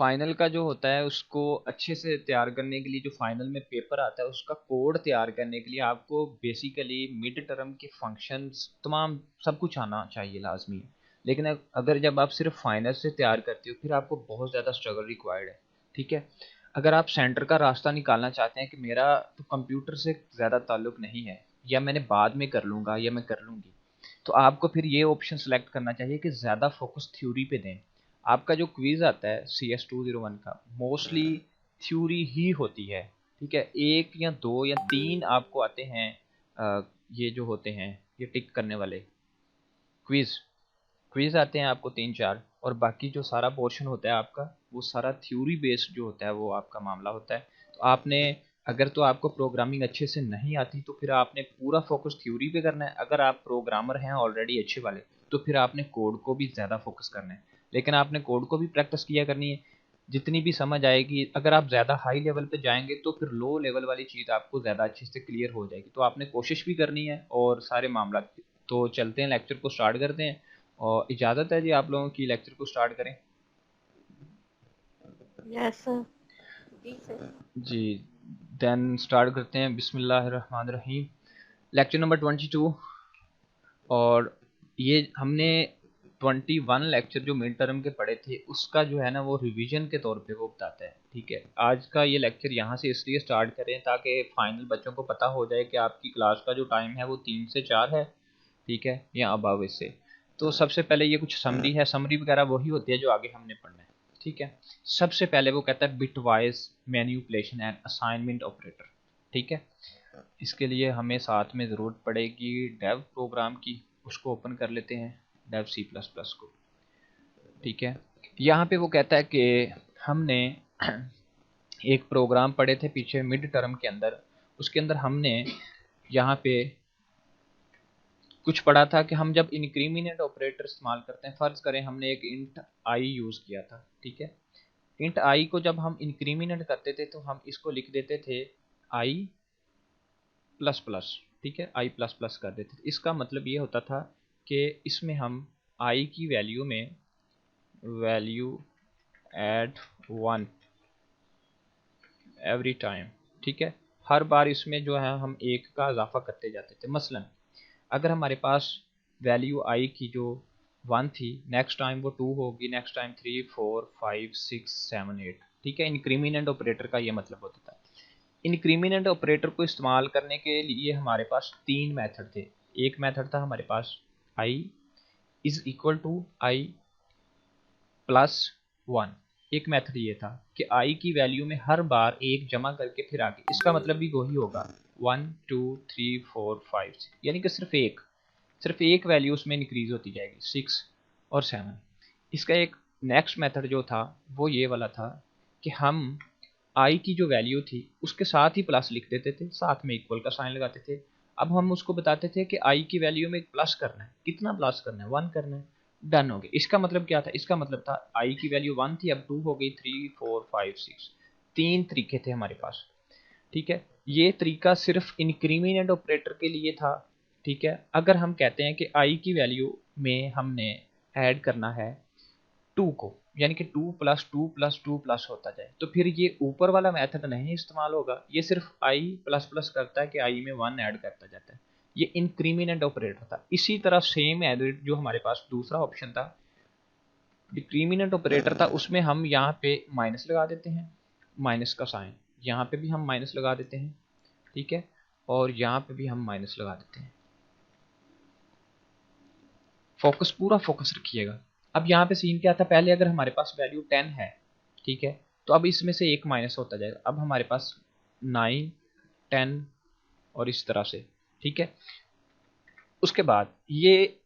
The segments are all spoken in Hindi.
फाइनल का जो होता है उसको अच्छे से तैयार करने के लिए, जो फाइनल में पेपर आता है उसका कोड तैयार करने के लिए आपको बेसिकली मिड टर्म के फंक्शंस तमाम सब कुछ आना चाहिए, लाजमी है। लेकिन अगर जब आप सिर्फ फाइनल से तैयार करते हो फिर आपको बहुत ज़्यादा स्ट्रगल रिक्वायर्ड है। ठीक है, अगर आप सेंटर का रास्ता निकालना चाहते हैं कि मेरा तो कंप्यूटर से ज़्यादा ताल्लुक नहीं है, या मैंने बाद में कर लूँगा या मैं कर लूँगी, तो आपको फिर ये ऑप्शन सेलेक्ट करना चाहिए कि ज़्यादा फोकस थ्योरी पे दें। आपका जो क्विज आता है CS201 का, मोस्टली थ्योरी ही होती है। ठीक है, एक या दो या तीन आपको आते हैं ये जो होते हैं ये टिक करने वाले क्विज क्विज आते हैं आपको तीन चार, और बाकी जो सारा पोर्शन होता है आपका वो सारा थ्योरी बेस्ड जो होता है वो आपका मामला होता है। तो आपने अगर तो आपको प्रोग्रामिंग अच्छे से नहीं आती तो फिर आपने पूरा फोकस थ्योरी पे करना है। अगर आप प्रोग्रामर हैं ऑलरेडी अच्छे वाले तो फिर आपने कोड को भी ज़्यादा फोकस करना है, लेकिन आपने कोड को भी प्रैक्टिस किया करनी है। जितनी भी समझ आएगी, अगर आप ज़्यादा हाई लेवल पे जाएंगे तो फिर लो लेवल वाली चीज़ आपको ज़्यादा अच्छे से क्लियर हो जाएगी। तो आपने कोशिश भी करनी है और सारे मामला। तो चलते हैं, लेक्चर को स्टार्ट करते हैं, और इजाज़त है जी आप लोगों की, लेक्चर को स्टार्ट करें। Yes sir. जी सर। जी, देन स्टार्ट करते हैं। बिस्मिल्लाहिर्रहमानिर्रहीम। लेक्चर नंबर 22, और ये हमने 21 लेक्चर जो मिड टर्म के पढ़े थे उसका जो है ना वो रिवीजन के तौर पे वो बताता है। ठीक है, आज का ये लेक्चर यहाँ से इसलिए स्टार्ट करें ताकि फाइनल बच्चों को पता हो जाए कि आपकी क्लास का जो टाइम है वो 3 से 4 है। ठीक है, या अबाव इससे। तो सबसे पहले ये कुछ समरी है, समरी वगैरह वही होती है जो आगे हमने पढ़ना है। ठीक है, सबसे पहले वो कहता है bitwise manipulation and assignment operator. ठीक है, इसके लिए हमें साथ में ज़रूरत पड़ेगी डेव प्रोग्राम की। उसको ओपन कर लेते हैं, डेव C++ को। ठीक है, यहाँ पे वो कहता है कि हमने एक प्रोग्राम पढ़े थे पीछे मिड टर्म के अंदर, उसके अंदर हमने यहाँ पे कुछ पढ़ा था कि हम जब इंक्रीमेंट ऑपरेटर इस्तेमाल करते हैं, फ़र्ज़ करें हमने एक इंट आई यूज़ किया था। ठीक है, इंट आई को जब हम इंक्रीमेंट करते थे तो हम इसको लिख देते थे आई प्लस प्लस। ठीक है, आई प्लस प्लस कर देते थे। इसका मतलब ये होता था कि इसमें हम आई की वैल्यू में वैल्यू एड 1 एवरी टाइम। ठीक है, हर बार इसमें जो है हम एक का इजाफा करते जाते थे। मसलन अगर हमारे पास वैल्यू आई की जो 1 थी, नेक्स्ट टाइम वो 2 होगी, नेक्स्ट टाइम 3 4 5 6 7 8। ठीक है, इंक्रीमेंट ऑपरेटर का ये मतलब होता था। इंक्रीमेंट ऑपरेटर को इस्तेमाल करने के लिए हमारे पास तीन मेथड थे। एक मेथड था हमारे पास I is equal to I plus 1। एक मेथड ये था कि आई की वैल्यू में हर बार एक जमा करके फिर आगे, इसका मतलब भी वही होगा 1 2 3 4 5 6, यानी कि सिर्फ एक वैल्यू उसमें इंक्रीज होती जाएगी 6 और 7। इसका एक नेक्स्ट मेथड जो था वो ये वाला था कि हम आई की जो वैल्यू थी उसके साथ ही प्लस लिख देते थे, साथ में इक्वल का साइन लगाते थे। अब हम उसको बताते थे कि आई की वैल्यू में प्लस करना है, कितना प्लस करना है, 1 करना है। डन हो गया। इसका मतलब क्या था, इसका मतलब था आई की वैल्यू 1 थी, अब 2 हो गई, 3 4 5 6। तीन तरीके थे हमारे पास। ठीक है, ये तरीका सिर्फ इंक्रीमेंट ऑपरेटर के लिए था। ठीक है, अगर हम कहते हैं कि आई की वैल्यू में हमने ऐड करना है 2 को, यानी कि 2 प्लस 2 प्लस 2 प्लस होता जाए, तो फिर ये ऊपर वाला मेथड नहीं इस्तेमाल होगा। ये सिर्फ आई प्लस प्लस करता है कि आई में 1 ऐड करता जाता है। ये इंक्रीमेंट ऑपरेटर था। इसी तरह सेम एडिट जो हमारे पास दूसरा ऑप्शन था डिक्रीमिनेंट ऑपरेटर था, उसमें हम यहाँ पे माइनस लगा देते हैं, माइनस का साइन, यहाँ पे भी हम माइनस लगा देते हैं। ठीक है, और यहाँ पे भी हम माइनस लगा देते हैं। फोकस, पूरा फोकस रखिएगा। अब यहाँ पे सीन क्या था, पहले अगर हमारे पास वैल्यू 10 है, ठीक है, तो अब इसमें से एक माइनस होता जाएगा। अब हमारे पास 9 10 और इस तरह से। ठीक है, उसके बाद ये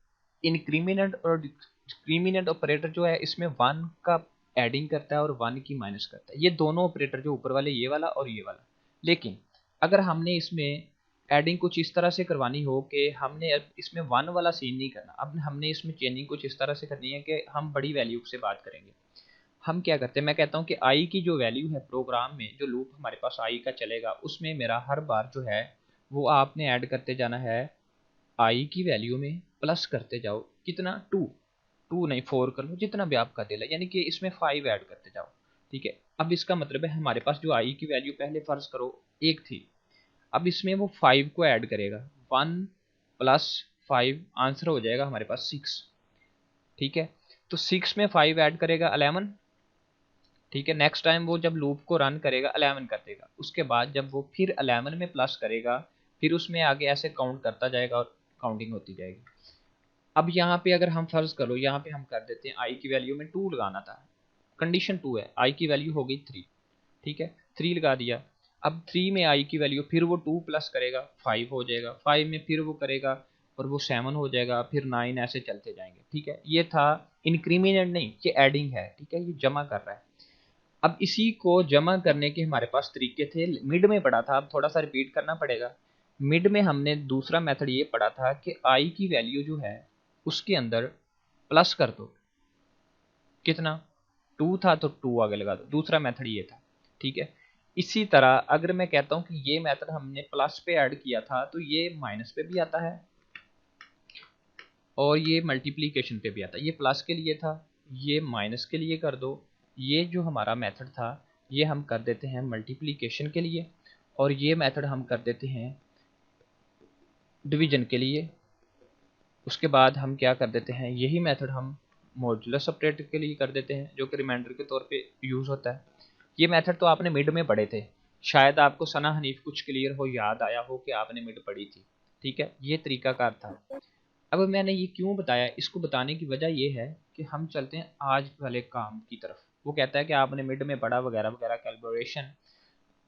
इंक्रीमिनेंट और डिक्रीमिनेंट ऑपरेटर जो है इसमें 1 का एडिंग करता है और 1 की माइनस करता है। ये दोनों ऑपरेटर जो ऊपर वाले, ये वाला और ये वाला। लेकिन अगर हमने इसमें एडिंग कुछ इस तरह से करवानी हो कि हमने अब इसमें 1 वाला सीन नहीं करना, अब हमने इसमें चेंजिंग कुछ इस तरह से करनी है कि हम बड़ी वैल्यू से बात करेंगे। हम क्या करते हैं, मैं कहता हूँ कि आई की जो वैल्यू है प्रोग्राम में, जो लूप हमारे पास आई का चलेगा उसमें मेरा हर बार जो है वो आपने ऐड करते जाना है आई की वैल्यू में प्लस करते जाओ। कितना, 2 2 नहीं 4 कर लो, जितना भी आपका दिल है, यानी कि इसमें 5 ऐड करते जाओ। ठीक है। अब इसका मतलब है हमारे पास जो आई की वैल्यू पहले फर्ज करो 1 थी, अब इसमें वो 5 को ऐड करेगा, 1 प्लस 5 आंसर हो जाएगा हमारे पास 6। ठीक है, तो 6 में 5 ऐड करेगा 11। ठीक है, नेक्स्ट टाइम वो जब लूप को रन करेगा 11 कर देगा, उसके बाद जब वो फिर 11 में प्लस करेगा, फिर उसमें आगे ऐसे काउंट करता जाएगा और काउंटिंग होती जाएगी। अब यहाँ पे अगर हम फर्ज करो, यहाँ पे हम कर देते हैं आई की वैल्यू में 2 लगाना था, कंडीशन 2 है, आई की वैल्यू हो गई 3। ठीक है, 3 लगा दिया। अब 3 में आई की वैल्यू फिर वो 2 प्लस करेगा 5 हो जाएगा, 5 में फिर वो करेगा और वो 7 हो जाएगा, फिर 9, ऐसे चलते जाएंगे। ठीक है, ये था इंक्रीमेंट नहीं, ये एडिंग है। ठीक है, ये जमा कर रहा है। अब इसी को जमा करने के हमारे पास तरीके थे, मिड में पढ़ा था, अब थोड़ा सा रिपीट करना पड़ेगा। मिड में हमने दूसरा मेथड ये पढ़ा था कि आई की वैल्यू जो है उसके अंदर प्लस कर दो, कितना 2 था तो 2 आगे लगा दो, दूसरा मेथड ये था। ठीक है, इसी तरह अगर मैं कहता हूं कि ये मेथड हमने प्लस पे ऐड किया था तो ये माइनस पे भी आता है और ये मल्टीप्लीकेशन पे भी आता है। ये प्लस के लिए था, ये माइनस के लिए कर दो। ये जो हमारा मेथड था ये हम कर देते हैं मल्टीप्लीकेशन के लिए, और ये मेथड हम कर देते हैं डिवीजन के लिए। उसके बाद हम क्या कर देते हैं, यही मेथड हम मॉड्यूलस ऑपरेटर के लिए कर देते हैं, जो कि रिमाइंडर के तौर पे यूज़ होता है। ये मेथड तो आपने मिड में पढ़े थे, शायद आपको सना हनीफ कुछ क्लियर हो, याद आया हो कि आपने मिड पढ़ी थी। ठीक है, ये तरीकाकार था। अब मैंने ये क्यों बताया, इसको बताने की वजह ये है कि हम चलते हैं आज वाले काम की तरफ। वो कहता है कि आपने मिड में पढ़ा वगैरह वगैरह कैलकुलेशन,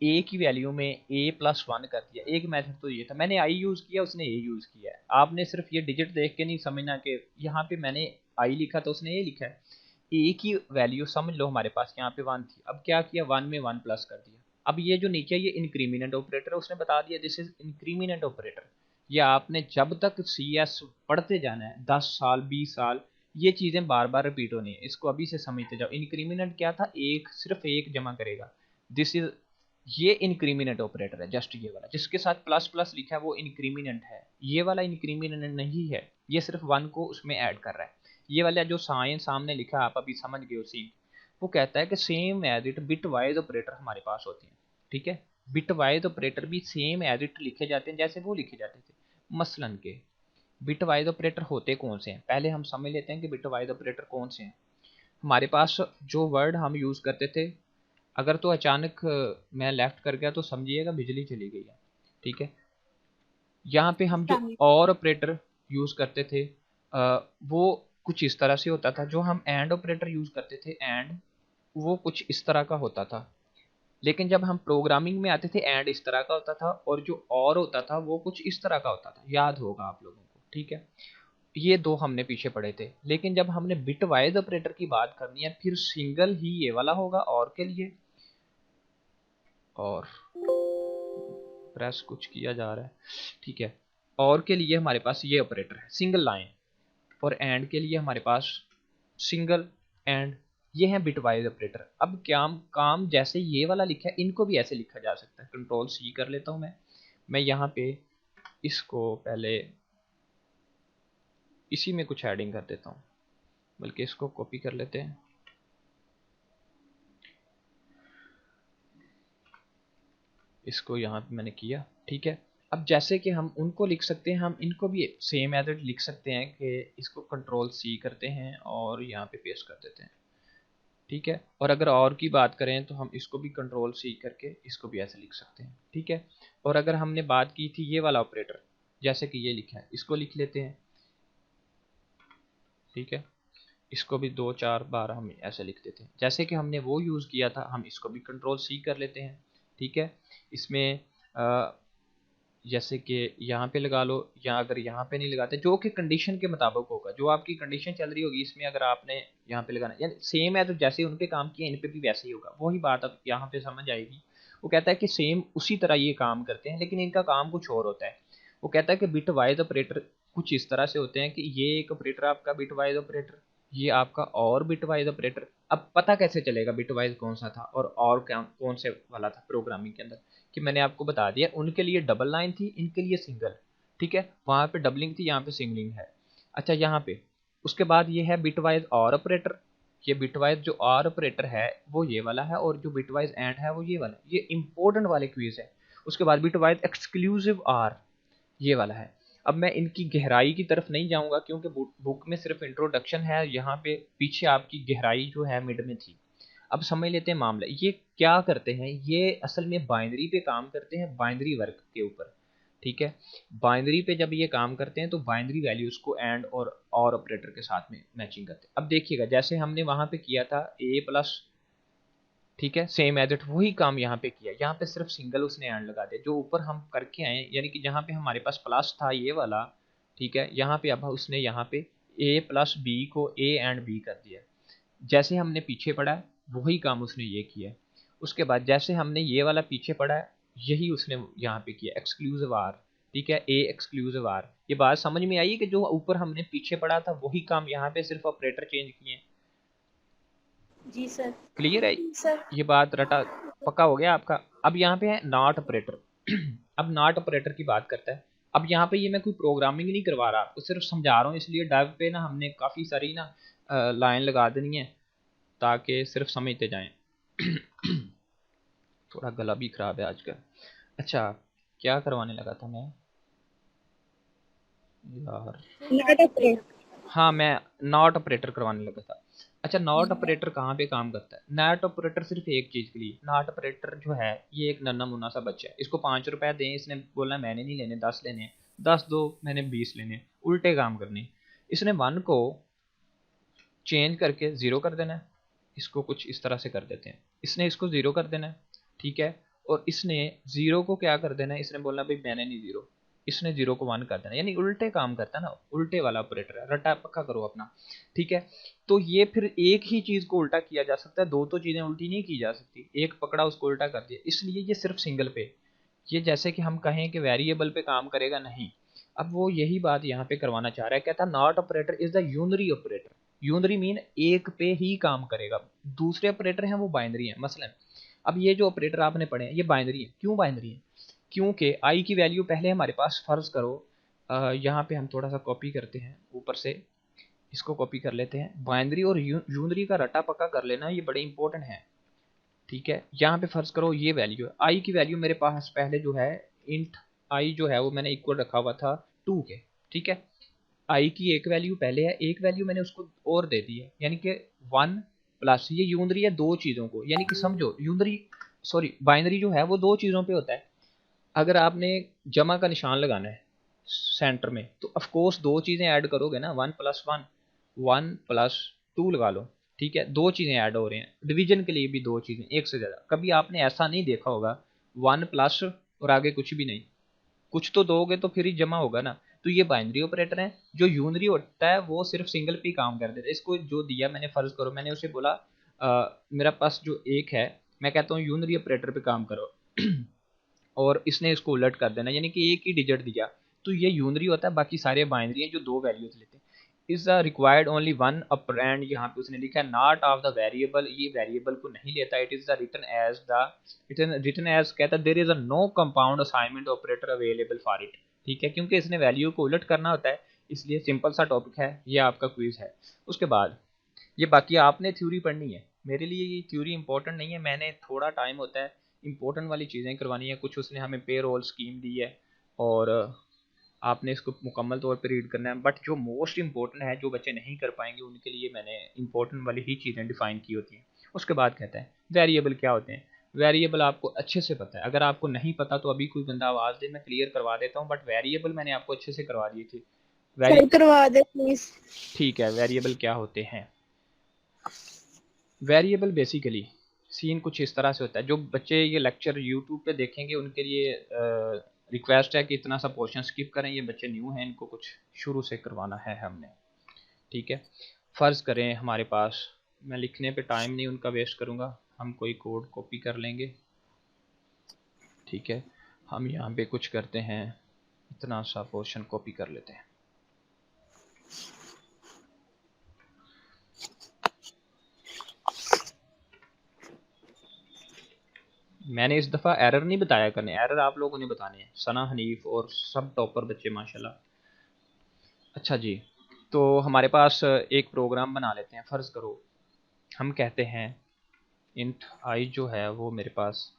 ए की वैल्यू में ए प्लस 1 कर दिया। एक मेथड तो ये था, मैंने आई यूज़ किया, उसने ए यूज़ किया है। आपने सिर्फ ये डिजिट देख के नहीं समझना कि यहाँ पे मैंने आई लिखा तो उसने ए लिखा है। ए की वैल्यू समझ लो हमारे पास यहाँ पे 1 थी, अब क्या किया, 1 में 1 प्लस कर दिया। अब ये जो नीचे ये इंक्रीमिनेंट ऑपरेटर है, उसने बता दिया दिस इज इंक्रीमिनेंट ऑपरेटर। ये आपने जब तक सी एस पढ़ते जाना है, 10 साल 20 साल, ये चीज़ें बार बार रिपीट होनी है, इसको अभी से समझते जाओ। इंक्रीमिनेंट क्या था, एक सिर्फ एक जमा करेगा, दिस इज, ये इंक्रीमिनेंट ऑपरेटर है। जस्ट ये वाला जिसके साथ प्लस प्लस लिखा है वो इंक्रीमिनेंट है, ये वाला इंक्रीमिनेंट नहीं है, ये सिर्फ 1 को उसमें ऐड कर रहा है। ये वाला जो साइन सामने लिखा है आप अभी समझ गए उसी, वो कहता है कि same as it bitwise operator हमारे पास होते हैं। ठीक है, बिट वाइज ऑपरेटर भी सेम एज इट लिखे जाते हैं जैसे वो लिखे जाते थे। मसलन के बिट वाइज ऑपरेटर होते कौन से हैं, पहले हम समझ लेते हैं कि बिट वाइज ऑपरेटर कौन से हैं। हमारे पास जो वर्ड हम यूज़ करते थे, अगर तो अचानक मैं लेफ्ट कर गया तो समझिएगा बिजली चली गई है। ठीक है, यहाँ पे हम जो इस्लामी और ऑपरेटर यूज़ करते थे वो कुछ इस तरह से होता था। जो हम एंड ऑपरेटर यूज़ करते थे, एंड, वो कुछ इस तरह का होता था। लेकिन जब हम प्रोग्रामिंग में आते थे, एंड इस तरह का होता था और जो और होता था वो कुछ इस तरह का होता था, याद होगा आप लोगों को। ठीक है, ये दो हमने पीछे पढ़े थे। लेकिन जब हमने बिट वाइज ऑपरेटर की बात करनी है, फिर सिंगल ही ये वाला होगा और के लिए, और प्रेस कुछ किया जा रहा है। ठीक है, और के लिए हमारे पास ये ऑपरेटर है सिंगल लाइन, और एंड के लिए हमारे पास सिंगल एंड। ये है बिटवाइज ऑपरेटर। अब क्या काम जैसे ये वाला लिखा है, इनको भी ऐसे लिखा जा सकता है। कंट्रोल सी कर लेता हूँ मैं यहाँ पे इसको पहले इसी में कुछ एडिंग कर देता हूँ, बल्कि इसको कॉपी कर लेते हैं। इसको यहाँ पे मैंने किया। ठीक है, अब जैसे कि हम उनको लिख सकते हैं, हम इनको भी सेम एज इट लिख सकते हैं कि इसको कंट्रोल सी करते हैं और यहाँ पे पेस्ट कर देते हैं। ठीक है, और अगर और की बात करें तो हम इसको भी कंट्रोल सी करके इसको भी ऐसे लिख सकते हैं। ठीक है, और अगर हमने बात की थी ये वाला ऑपरेटर, जैसे कि ये लिखा है, इसको लिख लेते हैं। ठीक है, इसको भी 2-4 बार हम ऐसे लिख देते हैं जैसे कि हमने वो यूज़ किया था, हम इसको भी कंट्रोल सी कर लेते हैं। ठीक है, इसमें जैसे कि यहाँ पे लगा लो, या अगर यहाँ पे नहीं लगाते, जो कि कंडीशन के मुताबिक होगा, जो आपकी कंडीशन चल रही होगी इसमें अगर आपने यहाँ पे लगाना, यानी सेम है तो जैसे उनके काम किए इन पे भी वैसे ही होगा। वही बात अब यहाँ पे समझ आएगी। वो कहता है कि सेम उसी तरह ये काम करते हैं, लेकिन इनका काम कुछ और होता है। वो कहता है कि बिट वाइज ऑपरेटर कुछ इस तरह से होते हैं कि ये एक ऑपरेटर आपका बिट वाइज ऑपरेटर, ये आपका और बिट वाइज ऑपरेटर। अब पता कैसे चलेगा बिट वाइज कौन सा था और कौन से वाला था प्रोग्रामिंग के अंदर, कि मैंने आपको बता दिया, उनके लिए डबल लाइन थी, इनके लिए सिंगल। ठीक है, वहाँ पे डबलिंग थी, यहाँ पे सिंगलिंग है। अच्छा, यहाँ पे उसके बाद ये है बिट वाइज और ऑपरेटर। ये बिटवाइज जो आर ऑपरेटर है वो ये वाला है, और जो बिटवाइज एंड है वो ये वाला। ये इंपॉर्टेंट वाले क्विज है। उसके बाद बिटवाइज एक्सक्लूसिव आर ये वाला है। अब मैं इनकी गहराई की तरफ नहीं जाऊंगा क्योंकि बुक में सिर्फ इंट्रोडक्शन है, यहाँ पे पीछे आपकी गहराई जो है मिड में थी। अब समझ लेते हैं मामला। ये क्या करते हैं, ये असल में बाइनरी पे काम करते हैं, बाइनरी वर्क के ऊपर। ठीक है, बाइनरी पे जब ये काम करते हैं तो बाइनरी वैल्यूज को एंड और ऑपरेटर के साथ में मैचिंग करते हैं। अब देखिएगा जैसे हमने वहां पे किया था ए प्लस, ठीक है, सेम एज इट वही काम यहाँ पे किया। यहाँ पे सिर्फ सिंगल उसने एंड लगा दिया जो ऊपर हम करके आए, यानी कि जहाँ पे हमारे पास प्लस था ये वाला, ठीक है, यहाँ पे अब उसने यहाँ पे ए प्लस बी को ए एंड बी कर दिया। जैसे हमने पीछे पढ़ा है वही काम उसने ये किया। उसके बाद जैसे हमने ये वाला पीछे पढ़ा है यही उसने यहाँ पे किया, एक्सक्लूसिव आर। ठीक है, ए एक्सक्लूसिव आर। ये बात समझ में आई कि जो ऊपर हमने पीछे पढ़ा था वही काम यहाँ पे, सिर्फ ऑपरेटर चेंज किए हैं। जी सर। क्लियर है सर ये बात? रटा पक्का हो गया आपका? अब यहाँ पे है नॉट ऑपरेटर। अब नॉट ऑपरेटर की बात करता है। अब यहाँ पे ये मैं कोई प्रोग्रामिंग नहीं करवा रहा आपको, सिर्फ समझा रहा हूँ, इसलिए डाइव पे ना हमने काफ़ी सारी ना लाइन लगा देनी है ताकि सिर्फ समझते जाएं। थोड़ा गला भी खराब है आजकल। अच्छा, क्या करवाने लगा था मैं यार? Not operator. हाँ, मैं नॉट ऑपरेटर करवाने लगा था। अच्छा, नॉट ऑपरेटर कहाँ पे काम करता है? नॉट ऑपरेटर सिर्फ एक चीज़ के लिए। नॉट ऑपरेटर जो है ये एक नन्ना मुन्ना सा बच्चा है, इसको 5 रुपए दें, इसने बोला मैंने नहीं लेने, 10 लेने हैं, 10 दो मैंने 20 लेने, उल्टे काम करने। इसने 1 को चेंज करके 0 कर देना है, इसको कुछ इस तरह से कर देते हैं, इसने इसको 0 कर देना है, ठीक है, और इसने 0 को क्या कर देना है, इसने बोलना भाई मैंने नहीं 0, इसने 0 को 1 कर देना, यानी उल्टे काम करता है ना, उल्टे वाला ऑपरेटर है। रट्टा पक्का करो अपना, ठीक है। तो ये फिर एक ही चीज़ को उल्टा किया जा सकता है, दो तो चीज़ें उल्टी नहीं की जा सकती, एक पकड़ा उसको उल्टा कर दिया, इसलिए ये सिर्फ सिंगल पे। ये जैसे कि हम कहें कि वेरिएबल पे काम करेगा, नहीं। अब वो यही बात यहाँ पे करवाना चाह रहा है, कहता not operator is the unary operator. Unary mean एक पे ही काम करेगा, दूसरे ऑपरेटर हैं वो बाइनरी हैं। मसलन अब ये जो ऑपरेटर आपने पढ़े हैं ये बाइनरी है। क्यों बाइनरी है? क्योंकि आई की वैल्यू पहले हमारे पास, फर्ज करो यहाँ पे हम थोड़ा सा कॉपी करते हैं, ऊपर से इसको कॉपी कर लेते हैं। बाइनरी और यूनरी का रटा पक्का कर लेना, ये बड़े इंपॉर्टेंट है, ठीक है। यहाँ पे फर्ज करो ये वैल्यू है, आई की वैल्यू मेरे पास पहले जो है इंट आई जो है वो मैंने इक्वल रखा हुआ था 2 के, ठीक है। आई की एक वैल्यू पहले है, एक वैल्यू मैंने उसको और दे दी है, यानी कि 1 प्लस, ये यूनरी है दो चीज़ों को, यानी कि समझो यूनरी, सॉरी बाइनरी जो है वो दो चीज़ों पे होता है। अगर आपने जमा का निशान लगाना है सेंटर में तो ऑफकोर्स दो चीज़ें ऐड करोगे ना, 1+1, 1+2 लगा लो, ठीक है, दो चीज़ें ऐड हो रही हैं। डिवीजन के लिए भी दो चीज़ें, एक से ज़्यादा। कभी आपने ऐसा नहीं देखा होगा 1 प्लस और आगे कुछ भी नहीं, कुछ तो दोगे तो फिर ही जमा होगा ना। तो ये बाइनरी ऑपरेटर है। जो यूनरी होता है वो सिर्फ सिंगल पे काम कर देता है। इसको जो दिया मैंने, फर्ज करो मैंने उसे बोला मेरा पास जो एक है, मैं कहता हूँ यूनरी ऑपरेटर पे काम करो और इसने इसको उलट कर देना, यानी कि एक ही डिजिट दिया, तो ये यूनरी होता है, बाकी सारे बाइनरी हैं जो दो वैल्यूज लेते हैं। Is the required only one operand, यहाँ पे उसने लिखा है नॉट ऑफ द वेरिएबल, ये वेरिएबल को नहीं लेता। It is the written as कहता है there is a no compound assignment operator available for it, ठीक है, क्योंकि इसने वैल्यू को उलट करना होता है, इसलिए सिंपल सा टॉपिक है, ये आपका क्विज है। उसके बाद ये बाकी आपने थ्योरी पढ़नी है, मेरे लिए ये थ्योरी इंपॉर्टेंट नहीं है, मैंने थोड़ा टाइम होता है इंपॉर्टेंट वाली चीज़ें करवानी है। कुछ उसने हमें पे रोल स्कीम दी है और आपने इसको मुकम्मल तौर पे रीड करना है, बट जो मोस्ट इंपॉर्टेंट है जो बच्चे नहीं कर पाएंगे उनके लिए मैंने इंपॉर्टेंट वाली ही चीज़ें डिफाइन की होती हैं। उसके बाद कहता है वेरिएबल क्या होते हैं। वेरिएबल आपको अच्छे से पता है, अगर आपको नहीं पता तो अभी कोई बंदा आवाज़ दे, मैं क्लियर करवा देता हूँ, बट वेरिएबल मैंने आपको अच्छे से करवा दिए थे। सर करवा दे प्लीज। ठीक है, वेरिएबल क्या होते हैं? वेरिएबल बेसिकली सीन कुछ इस तरह से होता है, जो बच्चे ये लेक्चर यूट्यूब पे देखेंगे उनके लिए रिक्वेस्ट है कि इतना सा पोर्शन स्किप करें, ये बच्चे न्यू हैं, इनको कुछ शुरू से करवाना है हमने, ठीक है। फ़र्ज़ करें हमारे पास, मैं लिखने पे टाइम नहीं उनका वेस्ट करूँगा, हम कोई कोड कॉपी कर लेंगे, ठीक है। हम यहाँ पे कुछ करते हैं, इतना सा पोर्शन कॉपी कर लेते हैं। मैंने इस दफ़ा एरर नहीं बताया करने, एरर आप लोगों ने बताने हैं, सना, हनीफ और सब टॉपर बच्चे माशाल्लाह। अच्छा जी, तो हमारे पास एक प्रोग्राम बना लेते हैं। फ़र्ज़ करो हम कहते हैं इंट आई जो है वो मेरे पास,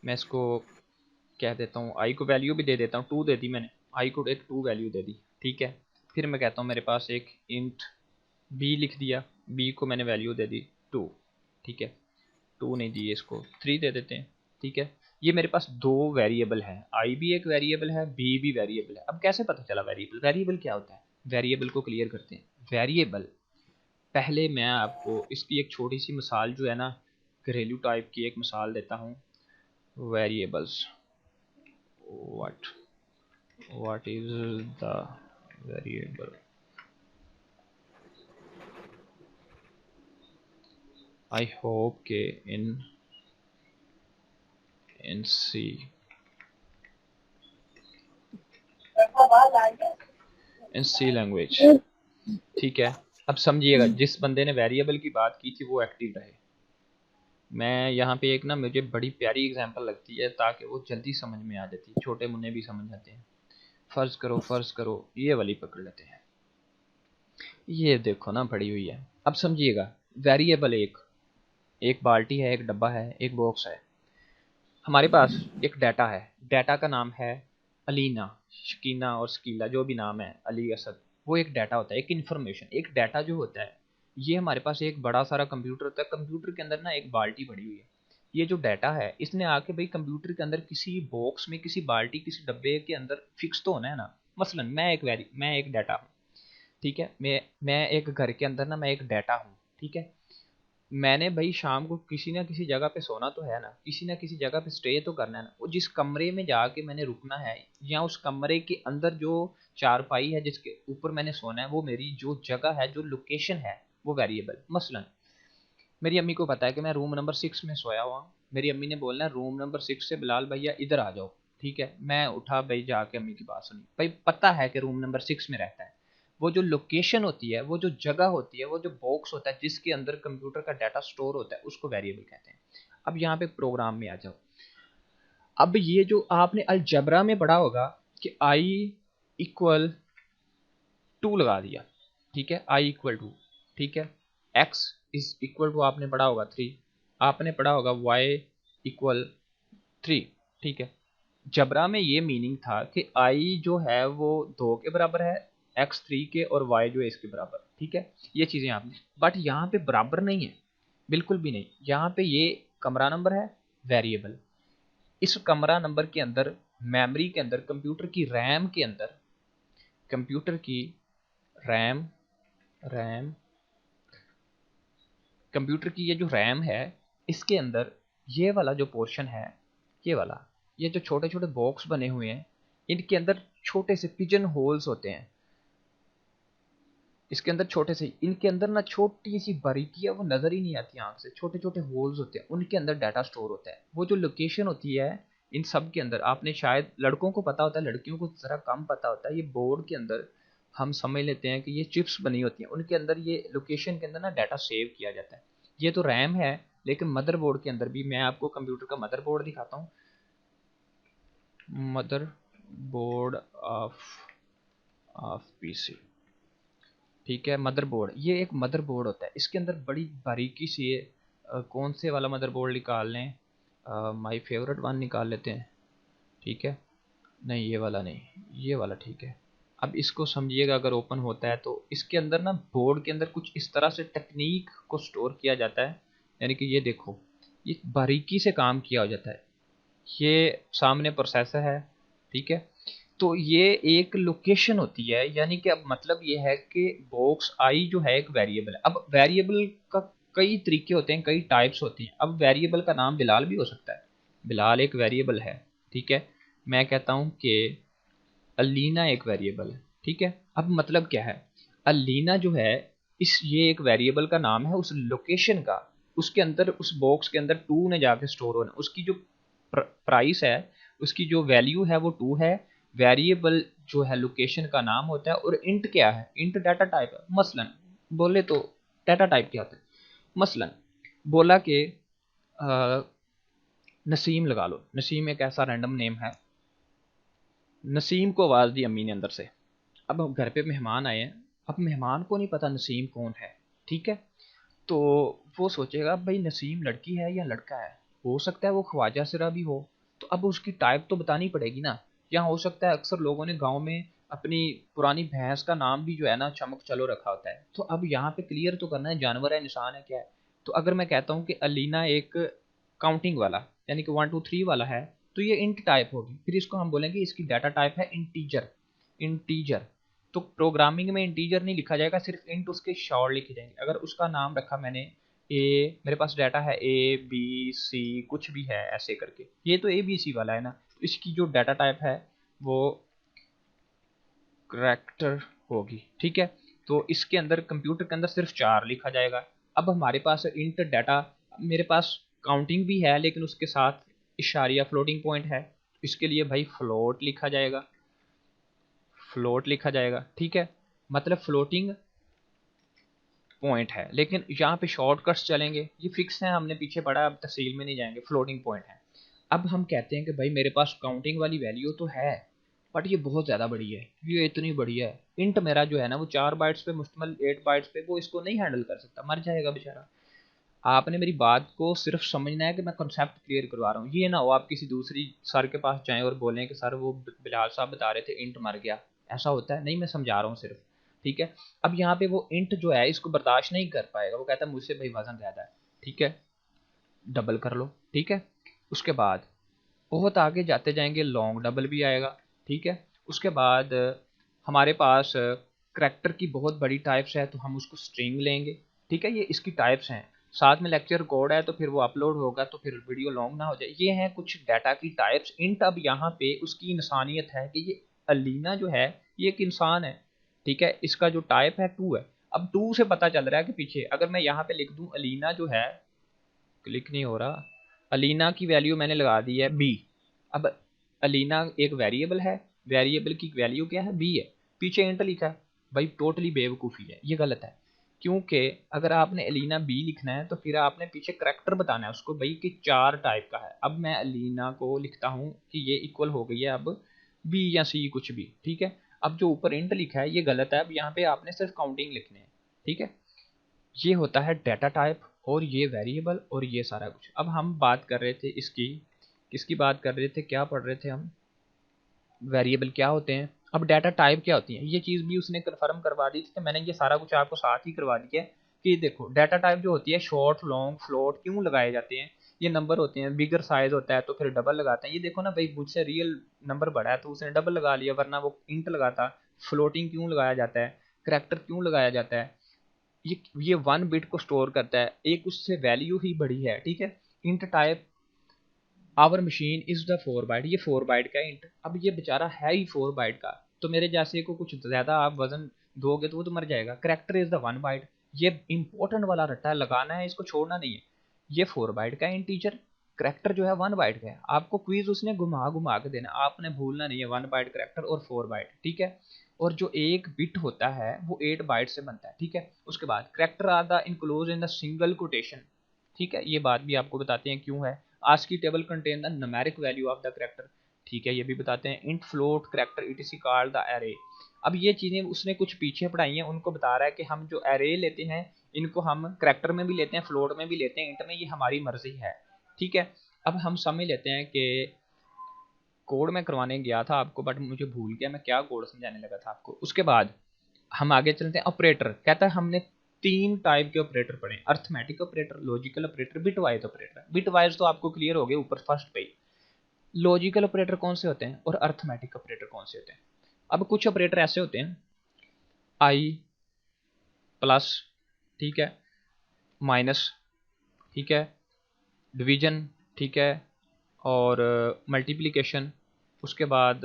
मैं इसको कह देता हूँ, आई को वैल्यू भी दे देता हूँ, 2 दे दी मैंने, आई को एक 2 वैल्यू दे दी, ठीक है। फिर मैं कहता हूँ मेरे पास एक इंट बी लिख दिया, बी को मैंने वैल्यू दे दी 2, ठीक है। 2 नहीं दी, इसको 3 दे देते हैं, ठीक है। ये मेरे पास 2 वेरिएबल हैं, आई भी एक वेरिएबल है, बी भी वेरिएबल है। अब कैसे पता चला वेरिएबल? वेरिएबल क्या होता है? वेरिएबल को क्लियर करते हैं। वेरिएबल, पहले मैं आपको इसकी एक छोटी सी मिसाल जो है ना, घरेलू टाइप की एक मिसाल देता हूँ। Variables, what is the variable? I hope के in C लैंग्वेज, ठीक है। अब समझिएगा, जिस बंदे ने वेरिएबल की बात की थी वो एक्टिव रहे। मैं यहाँ पे एक ना, मुझे बड़ी प्यारी एग्जांपल लगती है ताकि वो जल्दी समझ में आ जाती है, छोटे मुन्ने भी समझ जाते हैं। फर्ज करो ये वाली पकड़ लेते हैं, ये देखो ना पड़ी हुई है। अब समझिएगा, वेरिएबल एक एक बाल्टी है, एक डब्बा है, एक बॉक्स है। हमारे पास एक डाटा है, डाटा का नाम है अलीना, शकीना और शकीला, जो भी नाम है, अली, असद, वो एक डाटा होता है, एक इन्फॉर्मेशन। एक डाटा जो होता है, ये हमारे पास एक बड़ा सारा कंप्यूटर होता है, कंप्यूटर के अंदर ना एक बाल्टी पड़ी हुई है। ये जो डाटा है, इसने आके भाई कंप्यूटर के अंदर किसी बॉक्स में, किसी बाल्टी, किसी डब्बे के अंदर फिक्स तो होना है ना। मसलन मैं एक डाटा हूँ, ठीक है। मैं एक घर के अंदर ना, मैं एक डाटा हूँ, ठीक है। मैंने भाई शाम को किसी ना किसी जगह पे सोना तो है ना, किसी ना किसी जगह पे स्टे तो करना है ना। वो जिस कमरे में जाके मैंने रुकना है, या उस कमरे के अंदर जो चारपाई है जिसके ऊपर मैंने सोना है, वो मेरी जो जगह है, जो लोकेशन है, वो वेरिएबल। मसलन मेरी अम्मी को पता है कि मैं रूम नंबर 6 में सोया हुआ हूँ। मेरी अम्मी ने बोलना है रूम नंबर 6 से बिलाल भैया इधर आ जाओ, ठीक है। मैं उठा भाई, जाके अम्मी की बात सुनी, भाई पता है कि रूम नंबर 6 में रहता है। वो जो लोकेशन होती है, वो जो जगह होती है, वो जो बॉक्स होता है जिसके अंदर कंप्यूटर का डाटा स्टोर होता है, उसको वेरिएबल कहते हैं। अब यहाँ पे प्रोग्राम में आ जाओ। अब ये जो आपने अलजबरा में पढ़ा होगा कि आई इक्वल 2 लगा दिया, ठीक है, आई इक्वल 2, ठीक है। एक्स इज इक्वल टू आपने पढ़ा होगा 3, आपने पढ़ा होगा वाई इक्वल 3, ठीक है। जबरा में ये मीनिंग था कि आई जो है वो 2 के बराबर है, एक्स 3 के, और वाई जो है इसके बराबर, ठीक है। ये चीज़ें आपने, बट यहाँ पे बराबर नहीं है, बिल्कुल भी नहीं। यहाँ पे ये कमरा नंबर है, वेरिएबल। इस कमरा नंबर के अंदर, मेमोरी के अंदर, कंप्यूटर की रैम के अंदर, कंप्यूटर की रैम रैम कंप्यूटर की ये जो रैम है, इसके अंदर ये वाला जो पोर्शन है, ये वाला, ये जो छोटे छोटे बॉक्स बने हुए हैं, इनके अंदर छोटे से पिजन होल्स होते हैं। इसके अंदर छोटे से, इनके अंदर ना छोटी सी बारीकियां वो नजर ही नहीं आती आंख से, छोटे छोटे होल्स होते हैं, उनके अंदर डाटा स्टोर होता है। वो जो लोकेशन होती है इन सब के अंदर, आपने शायद, लड़कों को पता होता है, लड़कियों को जरा कम पता होता है। ये बोर्ड के अंदर हम समझ लेते हैं कि ये चिप्स बनी होती हैं, उनके अंदर ये लोकेशन के अंदर ना डाटा सेव किया जाता है। ये तो रैम है, लेकिन मदरबोर्ड के अंदर भी, मैं आपको कंप्यूटर का मदरबोर्ड दिखाता हूँ। मदर बोर्ड ऑफ पीसी, ठीक है। मदरबोर्ड, ये एक मदरबोर्ड होता है, इसके अंदर बड़ी बारीकी से कौन से वाला मदरबोर्ड निकाल लें, माय फेवरेट वन निकाल लेते हैं, ठीक है। नहीं ये वाला नहीं, ये वाला ठीक है। अब इसको समझिएगा, अगर ओपन होता है तो इसके अंदर ना, बोर्ड के अंदर कुछ इस तरह से टेक्निक को स्टोर किया जाता है, यानी कि ये देखो, ये बारीकी से काम किया हो जाता है। ये सामने प्रोसेसर है, ठीक है। तो ये एक लोकेशन होती है, यानी कि अब मतलब ये है कि बॉक्स आई जो है एक वेरिएबल है। अब वेरिएबल का कई तरीके होते हैं, कई टाइप्स होती हैं। अब वेरिएबल का नाम बिलाल भी हो सकता है, बिलाल एक वेरिएबल है, ठीक है। मैं कहता हूँ कि अलीना एक वेरिएबल है, ठीक है। अब मतलब क्या है, अलीना जो है, इस ये एक वेरिएबल का नाम है, उस लोकेशन का, उसके अंदर, उस बॉक्स के अंदर 2 ने जाके स्टोर होना, उसकी जो प्राइस है, उसकी जो वैल्यू है वो 2 है। वेरिएबल जो है लोकेशन का नाम होता है, और इंट क्या है, इंट डाटा टाइप है। मसलन बोले तो डाटा टाइप क्या होता है, मसलन बोला कि नसीम लगा लो, नसीम एक ऐसा रैंडम नेम है। नसीम को आवाज़ दी अम्मी ने अंदर से। अब घर पे मेहमान आए हैं, अब मेहमान को नहीं पता नसीम कौन है, ठीक है। तो वो सोचेगा भाई नसीम लड़की है या लड़का है, हो सकता है वो ख्वाजा सिरा भी हो, तो अब उसकी टाइप तो बतानी पड़ेगी ना। या हो सकता है अक्सर लोगों ने गांव में अपनी पुरानी भैंस का नाम भी जो है ना चमक चलो रखा होता है, तो अब यहाँ पे क्लियर तो करना है जानवर है इंसान है क्या है। तो अगर मैं कहता हूँ कि अलीना एक काउंटिंग वाला यानी कि 1 2 3 वाला है, तो ये इंट टाइप होगी, फिर इसको हम बोलेंगे इसकी डाटा टाइप है इंटीजर। इंटीजर तो प्रोग्रामिंग में इंटीजर नहीं लिखा जाएगा, सिर्फ इंट उसके शॉर्ट लिखे जाएंगे। अगर उसका नाम रखा मैंने ए, मेरे पास डाटा है ए बी सी कुछ भी है ऐसे करके, ये तो ए बी सी वाला है ना, तो इसकी जो डाटा टाइप है वो करैक्टर होगी, ठीक है। तो इसके अंदर कंप्यूटर के अंदर सिर्फ 4 लिखा जाएगा। अब हमारे पास इंट डाटा, मेरे पास काउंटिंग भी है लेकिन उसके साथ इशारिया फ्लोटिंग पॉइंट है, इसके लिए भाई फ्लोट लिखा जाएगा, फ्लोट लिखा जाएगा, ठीक है। मतलब फ्लोटिंग पॉइंट है, लेकिन यहाँ पे शॉर्टकट्स चलेंगे, ये फिक्स है, हमने पीछे पढ़ा, अब तफसील में नहीं जाएंगे, फ्लोटिंग पॉइंट है। अब हम कहते हैं कि भाई मेरे पास काउंटिंग वाली वैल्यू तो है, बट ये बहुत ज़्यादा बड़ी है, ये इतनी बड़ी है, इंट मेरा जो है ना वो 4 बाइट्स पे मुश्तमिल 8 बाइट्स पे, वो इसको नहीं हैंडल कर सकता, मर जाएगा बेचारा। आपने मेरी बात को सिर्फ समझना है कि मैं कॉन्सेप्ट क्लियर करवा रहा हूँ, ये ना हो आप किसी दूसरी सर के पास जाएं और बोलें कि सर वो बिलाल साहब बता रहे थे इंट मर गया, ऐसा होता है नहीं, मैं समझा रहा हूँ सिर्फ, ठीक है। अब यहाँ पे वो इंट जो है इसको बर्दाश्त नहीं कर पाएगा, वो कहता है मुझसे भाई वजन ज़्यादा है, ठीक है, डबल कर लो, ठीक है। उसके बाद बहुत आगे जाते जाएंगे लॉन्ग डबल भी आएगा, ठीक है। उसके बाद हमारे पास करैक्टर की बहुत बड़ी टाइप्स है, तो हम उसको स्ट्रिंग लेंगे, ठीक है, ये इसकी टाइप्स हैं। साथ में लेक्चर कोड है, तो फिर वो अपलोड होगा तो फिर वीडियो लॉन्ग ना हो जाए। ये हैं कुछ डाटा की टाइप्स इंट। अब यहाँ पे उसकी इंसानियत है कि ये अलीना जो है ये एक इंसान है, ठीक है, इसका जो टाइप है 2 है। अब 2 से पता चल रहा है कि पीछे अगर मैं यहाँ पे लिख दूँ अलीना जो है, क्लिक नहीं हो रहा, अलीना की वैल्यू मैंने लगा दी है बी। अब अलीना एक वेरिएबल है, वेरिएबल की वैल्यू क्या है बी है, पीछे इंट लिखा है, भाई टोटली बेवकूफ़ी है, ये गलत है। क्योंकि अगर आपने अलीना बी लिखना है तो फिर आपने पीछे करैक्टर बताना है उसको भाई कि 4 टाइप का है। अब मैं अलीना को लिखता हूँ कि ये इक्वल हो गई है अब बी या सी कुछ भी, ठीक है। अब जो ऊपर इंट लिखा है ये गलत है, अब यहाँ पे आपने सिर्फ काउंटिंग लिखनी है, ठीक है। ये होता है डाटा टाइप और ये वेरिएबल और ये सारा कुछ। अब हम बात कर रहे थे इसकी, किसकी बात कर रहे थे, क्या पढ़ रहे थे हम, वेरिएबल क्या होते हैं, अब डाटा टाइप क्या होती है, ये चीज़ भी उसने कन्फर्म करवा दी थी, तो मैंने ये सारा कुछ आपको साथ ही करवा दिया है कि देखो डाटा टाइप जो होती है शॉर्ट लॉन्ग फ्लोट क्यों लगाए जाते हैं, ये नंबर होते हैं, बिगर साइज होता है तो फिर डबल लगाते हैं। ये देखो ना भाई मुझसे रियल नंबर बड़ा है तो उसने डबल लगा लिया, वरना वो इंट लगाता। फ्लोटिंग क्यों लगाया जाता है, करैक्टर क्यों लगाया जाता है, ये 1 बिट को स्टोर करता है, एक उससे वैल्यू ही बड़ी है, ठीक है। Int type our machine is the 4 byte, ये 4 बाइट का इंट, अब ये बेचारा है ही 4 बाइट का, तो मेरे जैसे को कुछ ज़्यादा आप वजन दोगे तो वो तो मर जाएगा। करेक्टर इज द 1 बाइट, ये इंपॉर्टेंट वाला रट्टा है, लगाना है, इसको छोड़ना नहीं है। ये 4 बाइट का इंटीजर, करेक्टर जो है 1 बाइट का है। आपको क्विज उसने घुमा घुमा के देना, आपने भूलना नहीं है 1 बाइट करेक्टर और 4 बाइट, ठीक है। और जो एक बिट होता है वो 8 बाइट से बनता है, ठीक है। उसके बाद character are the enclose in the single quotation, ठीक है, ये बात भी आपको बताते हैं क्यों है। ASCII table contain the numeric value of the character, ठीक है, ये भी बताते हैं। Int float character it is called the array. अब ये चीज़ें उसने कुछ पीछे पढ़ाई हैं, उनको बता रहा है कि हम जो एरे लेते हैं इनको हम करेक्टर में भी लेते हैं, फ्लोट में भी लेते हैं, इंट में, ये हमारी मर्जी है, ठीक है। अब हम समझ लेते हैं कि कोड में करवाने गया था आपको बट मुझे भूल गया मैं क्या कोड समझाने लगा था आपको। उसके बाद हम आगे चलते हैं, ऑपरेटर कहता है हमने 3 टाइप के ऑपरेटर पढ़े, arithmetic operator, logical operator, bitwise operator. Bitwise तो आपको क्लियर हो गए ऊपर फर्स्ट पे। लॉजिकल ऑपरेटर कौन से होते हैं और अर्थमेटिक ऑपरेटर कौन से होते हैं। अब कुछ ऑपरेटर ऐसे होते हैं आई प्लस, ठीक है, माइनस, ठीक है, डिवीजन, ठीक है, और मल्टीप्लिकेशन, उसके बाद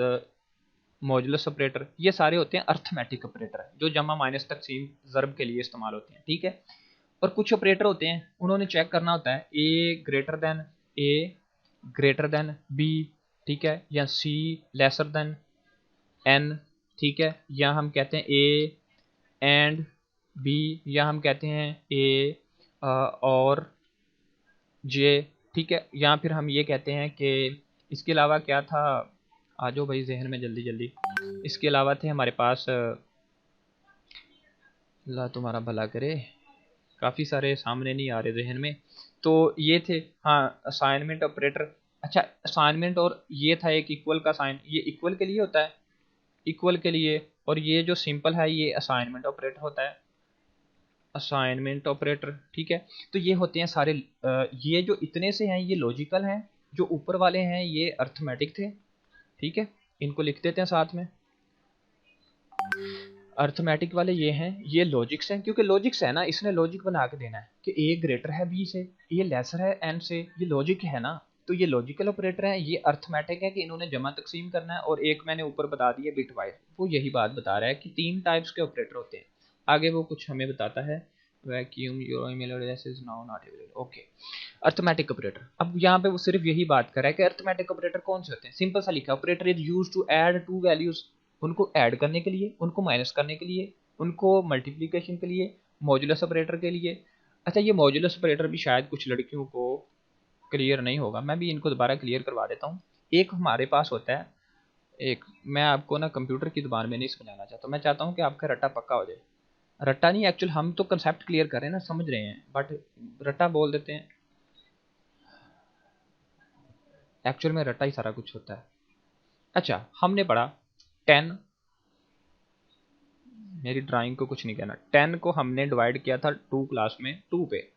मॉड्यूलस ऑपरेटर, ये सारे होते हैं अर्थमेटिक ऑपरेटर जो जमा माइनस तकसीम ज़र्ब के लिए इस्तेमाल होते हैं, ठीक है। और कुछ ऑपरेटर होते हैं उन्होंने चेक करना होता है ए ग्रेटर देन बी, ठीक है, या सी लेसर देन एन, ठीक है, या हम कहते हैं ए एंड बी, या हम कहते हैं ए और जे, ठीक है, या फिर हम ये कहते हैं कि इसके अलावा क्या था, आ जाओ भाई जहन में जल्दी जल्दी, इसके अलावा थे हमारे पास, अल्लाह तुम्हारा भला करे, काफ़ी सारे सामने नहीं आ रहे जहन में। तो ये थे हाँ असाइनमेंट ऑपरेटर। अच्छा असाइनमेंट और ये था एक इक्वल का साइन, ये इक्वल के लिए होता है, इक्वल के लिए, और ये जो सिंपल है ये असाइनमेंट ऑपरेटर होता है, असाइनमेंट ऑपरेटर। ठीक है, तो ये होते हैं सारे ये जो इतने से हैं ये लॉजिकल हैं, जो ऊपर वाले हैं ये अर्थमेटिक थे। ठीक है, इनको लिख देते हैं साथ में। अर्थमेटिक वाले ये हैं, ये लॉजिक्स हैं, क्योंकि लॉजिक्स है ना, इसने लॉजिक बना के देना है कि ए ग्रेटर है बी से, ये लेसर है एन से, ये लॉजिक है ना। तो ये लॉजिकल ऑपरेटर है, ये अर्थमेटिक है कि इन्होंने जमा तकसीम करना है, और एक मैंने ऊपर बता दिया बिट वाइज, वो यही बात बता रहा है कि 3 टाइप्स के ऑपरेटर होते हैं। आगे वो कुछ हमें बताता है, vacuum your email address is now not available. Okay, arithmetic operator. अब यहाँ पे वो सिर्फ यही बात कर रहा है कि अर्थमेटिक ऑपरेटर कौन से होते हैं। सिंपल सा लिखा, operator is used to add two values, उनको ऐड करने के लिए, उनको माइनस करने के लिए, उनको मल्टीप्लिकेशन के लिए, मॉड्यूलस ऑपरेटर के लिए। अच्छा ये मॉड्यूलस ऑपरेटर भी शायद कुछ लड़कियों को क्लियर नहीं होगा, मैं भी इनको दोबारा क्लियर करवा देता हूँ। एक हमारे पास होता है, एक मैं आपको ना कंप्यूटर की दुकान में नहीं समझाना चाहता, मैं चाहता हूँ कि आपका रट्टा पक्का हो जाए। रट्टा नहीं, एक्चुअल हम तो कंसेप्ट क्लियर कर रहे हैं ना, समझ रहे हैं, बट रट्टा बोल देते हैं, एक्चुअल में रट्टा ही सारा कुछ होता है। अच्छा हमने पढ़ा 10, मेरी ड्राइंग को कुछ नहीं कहना, 10 को हमने डिवाइड किया था 2 क्लास में 2 पे,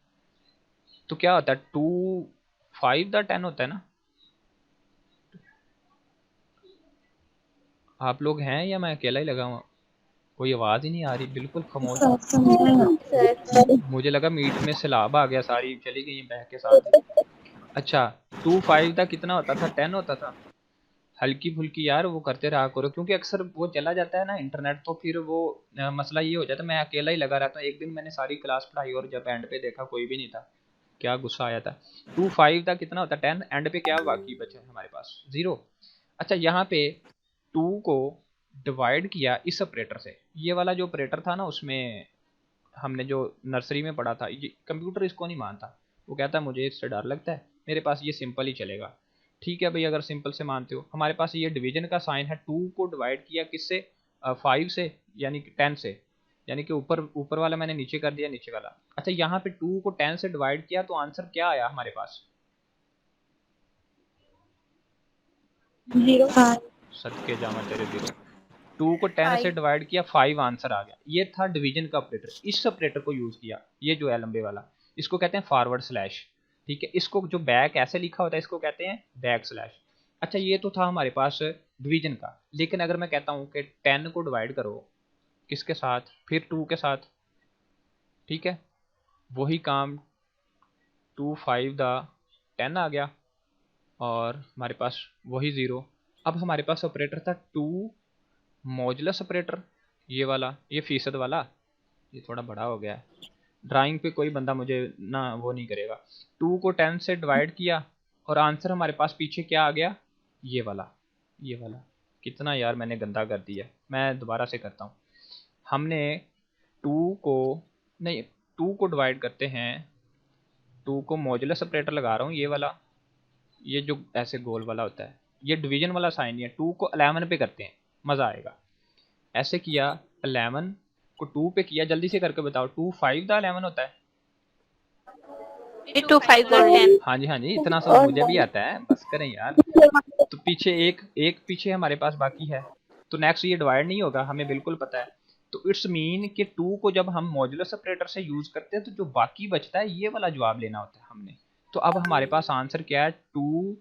तो क्या होता है 2 5 द 10 होता है ना। आप लोग हैं या मैं अकेला ही लगा हुआ, कोई आवाज़ ही नहीं आ रही, बिल्कुल खामोश। मुझे लगा मीट में सैलाब आ गया, सारी चली गई बह के साथ ही। अच्छा 2 5 का कितना होता था, 10 होता था। हल्की फुल्की यार वो करते रहा करो, क्योंकि अक्सर वो चला जाता है ना इंटरनेट, तो फिर वो मसला ये हो जाता है, मैं अकेला ही लगा रहता हूँ। एक दिन मैंने सारी क्लास पढ़ाई और जब एंड पे देखा कोई भी नहीं था, क्या गुस्सा आया था। 2 5 का कितना होता है 10, एंड पे क्या बाकी बचा हमारे पास 0। अच्छा यहाँ पे 2 को डिवाइड किया इस ऑपरेटर से, ये वाला जो ऑपरेटर था ना उसमें हमने जो नर्सरी में पढ़ा था, ये कंप्यूटर इसको नहीं मानता, वो कहता है मुझे इससे डर लगता है, मेरे पास ये सिंपल ही चलेगा। ठीक है भाई, अगर सिंपल से मानते हो, हमारे पास ये डिवीजन का साइन है, 2 को डिवाइड किया किससे 5 से, यानी कि 10 से, यानी कि ऊपर ऊपर वाला मैंने नीचे कर दिया, नीचे वाला। अच्छा यहाँ पे 2 को 10 से डिवाइड किया तो आंसर क्या आया हमारे पास, 0 सदके जामा तेरे दिलो, 2 को 10 से डिवाइड किया 5 आंसर आ गया। ये था डिवीजन का ऑपरेटर, इस ऑपरेटर को यूज किया, ये जो है लंबे वाला, इसको कहते हैं फॉरवर्ड स्लैश। ठीक है, इसको जो बैक ऐसे लिखा होता है इसको कहते हैं बैक स्लैश। अच्छा ये तो था हमारे पास डिवीजन का, लेकिन अगर मैं कहता हूँ कि 10 को डिवाइड करो किसके साथ, फिर 2 के साथ, ठीक है, वही काम 2 5 द 10 आ गया, और हमारे पास वही 0। अब हमारे पास ऑपरेटर था 2 मॉड्यूलस ऑपरेटर, ये वाला, ये फीसद वाला, ये थोड़ा बड़ा हो गया है, ड्राइंग पे कोई बंदा मुझे ना वो नहीं करेगा। 2 को 10 से डिवाइड किया और आंसर हमारे पास पीछे क्या आ गया, ये वाला, ये वाला। कितना यार मैंने गंदा कर दिया, मैं दोबारा से करता हूँ। हमने 2 को नहीं, 2 को डिवाइड करते हैं, 2 को मॉड्यूलस ऑपरेटर लगा रहा हूँ, ये वाला, ये जो ऐसे गोल वाला होता है, ये डिवीजन वाला साइन है। 2 को 11 पे करते हैं, मज़ा आएगा। ऐसे किया, 11 को 2 पे किया, जल्दी से करके बताओ, 2 5 द 11 होता है। 2 5 10 हाँ जी हाँ जी, इतना सब मुझे भी आता है, बस करें यार। तो पीछे एक एक पीछे हमारे पास बाकी है, तो नेक्स्ट ये डिवाइड नहीं होगा, हमें बिल्कुल पता है। तो इट्स मीन कि 2 को जब हम मॉड्यूलस ऑपरेटर से यूज करते हैं तो जो बाकी बचता है ये वाला जवाब लेना होता है हमने। तो अब हमारे पास आंसर क्या है 2,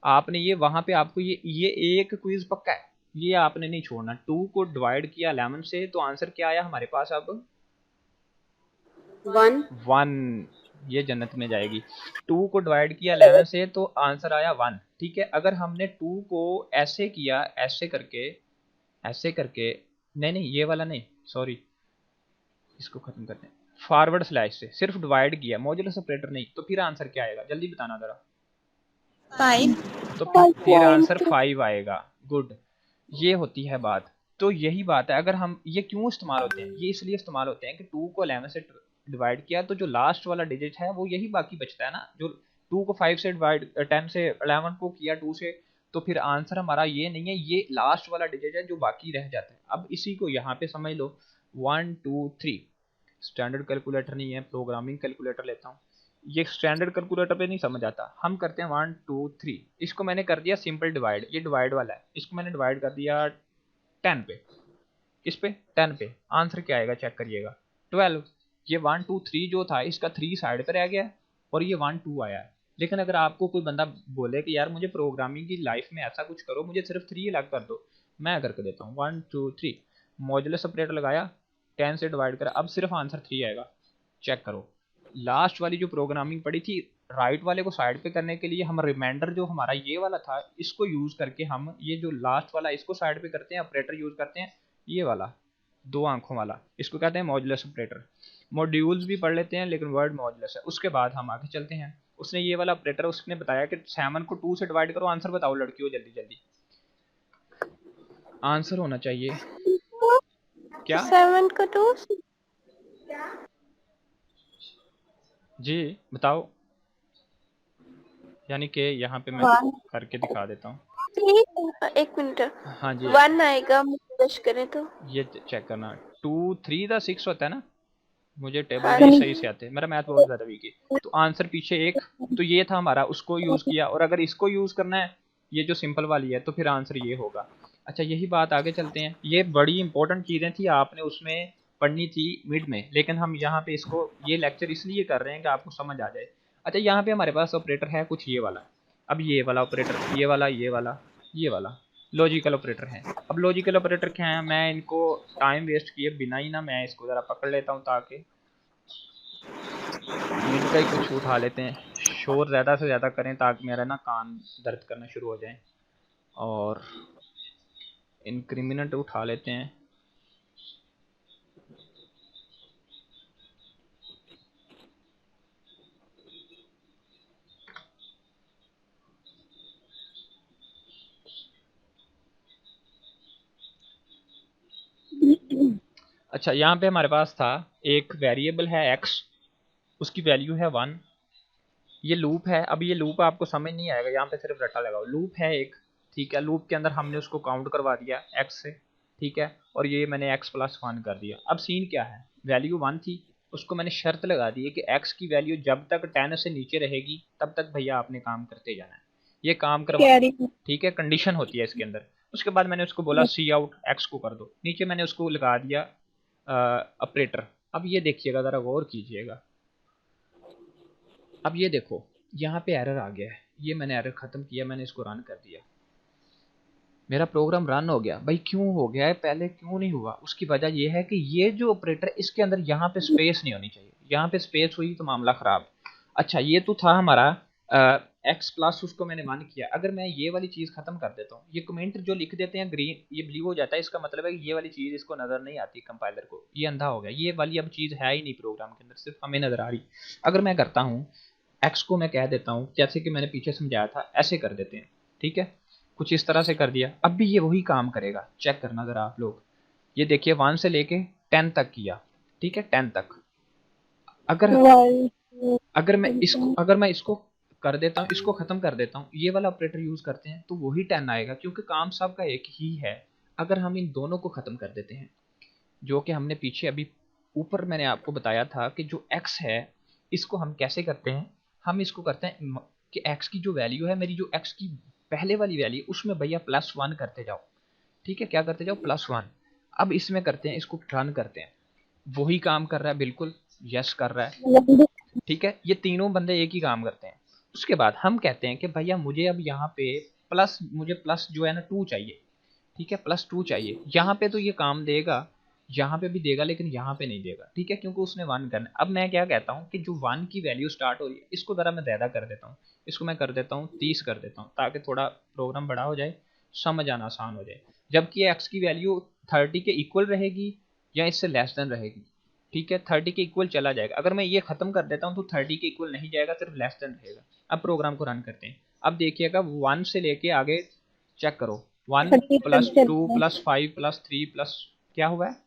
आपने ये वहां पे आपको ये एक क्विज पक्का है, ये आपने नहीं छोड़ना। 2 को डिवाइड किया 11 से तो आंसर क्या आया हमारे पास, अब 1, ये जन्नत में जाएगी। 2 को डिवाइड किया 11 से तो आंसर आया 1। ठीक है, अगर हमने 2 को ऐसे किया, ऐसे करके, ऐसे करके, नहीं नहीं ये वाला नहीं, सॉरी, इसको खत्म करते हैं, फॉरवर्ड स्लैश से सिर्फ डिवाइड किया, मॉड्यूलस ऑपरेटर नहीं, तो फिर आंसर क्या आएगा, जल्दी बताना जरा। 5 तो फिर आंसर 5 आएगा। गुड, ये होती है बात। तो यही बात है, अगर हम ये क्यों इस्तेमाल होते हैं, ये इसलिए इस्तेमाल होते हैं कि 2 को 11 से डिवाइड किया तो जो लास्ट वाला डिजिट है वो यही बाकी बचता है ना, जो 2 को 5 से डिवाइड 10 से 11 को किया 2 से, तो फिर आंसर हमारा ये नहीं है, ये लास्ट वाला डिजिट है जो बाकी रह जाता है। अब इसी को यहाँ पे समझ लो 1 2 3, स्टैंडर्ड कैलकुलेटर नहीं है, प्रोग्रामिंग कैलकुलेटर लेता हूँ। ये स्टैंडर्ड कैलकुलेटर पे नहीं समझ आता, हम करते हैं 1 2 3। इसको मैंने कर दिया सिंपल डिवाइड, ये डिवाइड वाला है, इसको मैंने डिवाइड कर दिया 10 पे, किस पे 10 पे। आंसर क्या आएगा चेक करिएगा 12। ये 1 2 3 जो था इसका 3 साइड पे रह गया और ये 1 2 आया है। लेकिन अगर आपको कोई बंदा बोले कि यार मुझे प्रोग्रामिंग की लाइफ में ऐसा कुछ करो, मुझे सिर्फ 3 अलग कर दो, मैं करके देता हूँ 1 2 3, मॉड्यूलस ऑपरेटर लगाया, 10 से डिवाइड करा, अब सिर्फ आंसर 3 आएगा। चेक करो लास्ट वाली जो प्रोग्रामिंग पड़ी थी, राइट वाले को साइड पे करने के लिए हम रिमाइंडर जो हमारा ये वाला था इसको यूज करके हम ये जो लास्ट वाला इसको साइड पे करते हैं, ऑपरेटर यूज करते हैं ये वाला 2 आंखों वाला, इसको कहते हैं मॉड्यूलस ऑपरेटर। मॉड्यूल्स भी पढ़ लेते हैं लेकिन वर्ड मॉड्यूलस है। उसके बाद हम आगे चलते हैं, उसने ये वाला ऑपरेटर उसने बताया कि 7 को 2 से डिवाइड करो, आंसर बताओ लड़कियों जल्दी जल्दी, आंसर होना चाहिए क्या 7 को 2 जी बताओ, यानी कि यहाँ पे मैं 1 करके दिखा देता हूँ। 3 एक मिनट, हाँ जी 1 आएगा मुझे करें तो। ये चेक करना, 2 3 का 6 होता है ना, मुझे टेबल हाँ नहीं जी। सही से आते, मेरा मैथ बहुत ज़्यादा वीक है। तो आंसर पीछे एक, तो ये था हमारा, उसको यूज़ किया, और अगर इसको यूज़ करना है ये जो सिंपल वाली है तो फिर आंसर ये होगा। अच्छा यही बात आगे चलते हैं, ये बड़ी इंपॉर्टेंट चीज़ें थी आपने उसमें पढ़नी थी मिड में, लेकिन हम यहाँ पे इसको ये लेक्चर इसलिए कर रहे हैं कि आपको समझ आ जाए। अच्छा यहाँ पे हमारे पास ऑपरेटर है कुछ ये वाला, अब ये वाला ऑपरेटर, ये वाला ये वाला ये वाला लॉजिकल ऑपरेटर है। अब लॉजिकल ऑपरेटर क्या है, मैं इनको टाइम वेस्ट किए बिना ही ना मैं इसको ज़रा पकड़ लेता हूँ ताकि इनका ही कुछ उठा लेते हैं, शोर ज़्यादा से ज़्यादा करें ताकि मेरा ना कान दर्द करना शुरू हो जाए, और इंक्रीमेंट उठा लेते हैं। अच्छा यहाँ पे हमारे पास था एक वेरिएबल है x, उसकी वैल्यू है 1, ये लूप है। अब ये लूप आपको समझ नहीं आएगा, यहाँ पे सिर्फ रटा लगाओ, लूप है एक, ठीक है। लूप के अंदर हमने उसको काउंट करवा दिया x से, ठीक है, और ये मैंने x प्लस 1 कर दिया। अब सीन क्या है, वैल्यू 1 थी, उसको मैंने शर्त लगा दी है कि x की वैल्यू जब तक 10 से नीचे रहेगी तब तक भैया आपने काम करते जाना है, ये काम करवा, ठीक है, कंडीशन होती है इसके अंदर। उसके बाद मैंने उसको बोला सी आउट x को कर दो, नीचे मैंने उसको लगा दिया ऑपरेटर। अब ये देखिएगा ज़रा गौर कीजिएगा, अब ये देखो यहाँ पे एरर आ गया है, ये मैंने एरर ख़त्म किया, मैंने इसको रन कर दिया, मेरा प्रोग्राम रन हो गया। भाई क्यों हो गया है, पहले क्यों नहीं हुआ, उसकी वजह ये है कि ये जो ऑपरेटर इसके अंदर यहाँ पे स्पेस नहीं होनी चाहिए, यहाँ पे स्पेस हुई तो मामला ख़राब। अच्छा ये तो था हमारा एक्स प्लस, उसको मैंने 1 किया। अगर मैं ये वाली चीज़ ख़त्म कर देता हूँ, ये कमेंट जो लिख देते हैं ग्रीन ये ब्लू हो जाता है, इसका मतलब है कि ये वाली चीज़ इसको नज़र नहीं आती कंपाइलर को, ये अंधा हो गया, ये वाली अब चीज़ है ही नहीं प्रोग्राम के अंदर, सिर्फ हमें नज़र आ रही। अगर मैं करता हूँ एक्स को मैं कह देता हूँ जैसे कि मैंने पीछे समझाया था, ऐसे कर देते हैं, ठीक है, कुछ इस तरह से कर दिया, अब भी ये वही काम करेगा। चेक करना ज़रा आप लोग, ये देखिए 1 से लेके 10 तक किया, ठीक है 10 तक। अगर अगर मैं इसको कर देता हूँ, इसको ख़त्म कर देता हूँ, ये वाला ऑपरेटर यूज़ करते हैं तो वही 10 आएगा, क्योंकि काम सबका एक ही है। अगर हम इन दोनों को ख़त्म कर देते हैं, जो कि हमने पीछे अभी ऊपर मैंने आपको बताया था कि जो x है इसको हम कैसे करते हैं, हम इसको करते हैं कि x की जो वैल्यू है, मेरी जो x की पहले वाली वैल्यू उसमें भैया +1 करते जाओ, ठीक है, क्या करते जाओ +1। अब इसमें करते हैं, इसको रन करते हैं, वही काम कर रहा है बिल्कुल, यस कर रहा है, ठीक है, ये तीनों बंदे एक ही काम करते हैं। उसके बाद हम कहते हैं कि भैया मुझे अब यहाँ पे मुझे प्लस जो है ना 2 चाहिए, ठीक है, +2 चाहिए। यहाँ पे तो ये काम देगा, यहाँ पे भी देगा, लेकिन यहाँ पे नहीं देगा, ठीक है, क्योंकि उसने 1 करना है। अब मैं क्या कहता हूँ कि जो 1 की वैल्यू स्टार्ट हो रही है इसको ज़रा मैं ज़्यादा कर देता हूँ, इसको मैं कर देता हूँ 30 कर देता हूँ, ताकि थोड़ा प्रोग्राम बड़ा हो जाए, समझ आना आसान हो जाए। जबकि एक्स की वैल्यू 30 के इक्वल रहेगी या इससे लेस देन रहेगी, ठीक है, 30 के इक्वल चला जाएगा। अगर मैं ये ख़त्म कर देता हूँ तो 30 के इक्वल नहीं जाएगा, सिर्फ लेस देन रहेगा। अब प्रोग्राम को रन करते हैं, अब देखिएगा 1 से लेके आगे चेक करो, 1 +2 +5 +3 प्लस क्या हुआ है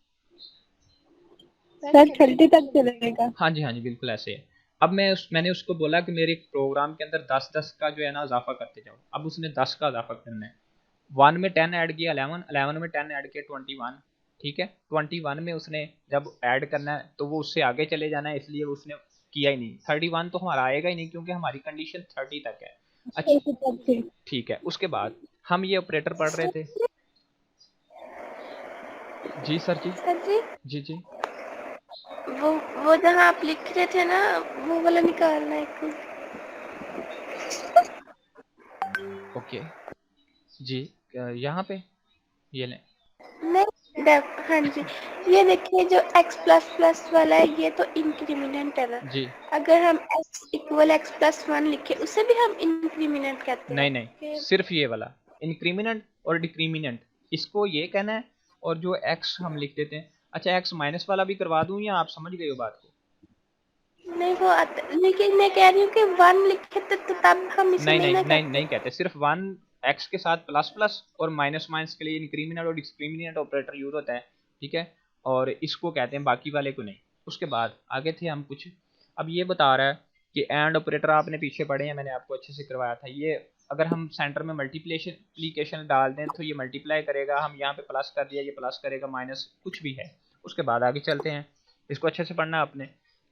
सर 30 तक चलेगा। हाँ जी हाँ जी बिल्कुल ऐसे है। अब मैंने उसको बोला कि मेरे प्रोग्राम के अंदर 10 का जो है ना इजाफा करते जाओ, अब उसने 10 का इजाफा करना है। 1 में 10 ऐड किया 11, 11 में 10 ऐड किया 21, ठीक है, 21 में उसने जब ऐड करना है तो वो उससे आगे चले जाना है, इसलिए उसने किया ही नहीं। 31 तो हमारा आएगा ही नहीं क्योंकि हमारी कंडीशन 30 तक है। अच्छा ठीक है, उसके बाद हम ये ऑपरेटर पढ़ रहे थे। जी सर जी। सर जी जी जी। वो जहाँ आप लिख रहे थे ना, वो वाला निकालना है एक। ओके जी, यहाँ पे ये लें। नहीं हाँ जी, ये देखिए जो x प्लस प्लस वाला है ये तो इंक्रीमिनेंट है ना। जी अगर हम x इक्वल x प्लस 1 लिखे उसे भी हम इंक्रीमिनेंट कहते हैं नहीं नहीं, सिर्फ ये वाला इंक्रीमिनेंट और डिक्रीमिनेंट, इसको ये कहना है। और जो x हम लिख देते हैं, अच्छा x माइनस वाला भी करवा दूं या आप समझ गए हो बात को? नहीं वो आता, लेकिन मैं कह रही हूँ कि 1 लिखे तो तब हम इसे नहीं नहीं नहीं ना नहीं कहते। नहीं कहते, सिर्फ वन एक्स के साथ प्लस प्लस और माइनस माइनस के लिए इंक्रीमिनेंट और डिस्क्रिमिनेंट ऑपरेटर यूज होता है, ठीक है। और इसको कहते हैं, बाकी वाले को नहीं। उसके बाद आगे थे हम कुछ। अब ये बता रहा है कि एंड ऑपरेटर आपने पीछे पढ़े हैं, मैंने आपको अच्छे से करवाया था। ये अगर हम सेंटर में मल्टीप्लिकेशन डाल दें तो ये मल्टीप्लाई करेगा, हम यहाँ पे प्लस कर दिया, ये प्लस करेगा, माइनस कुछ भी है। उसके बाद आगे चलते हैं, इसको अच्छे से पढ़ना आपने।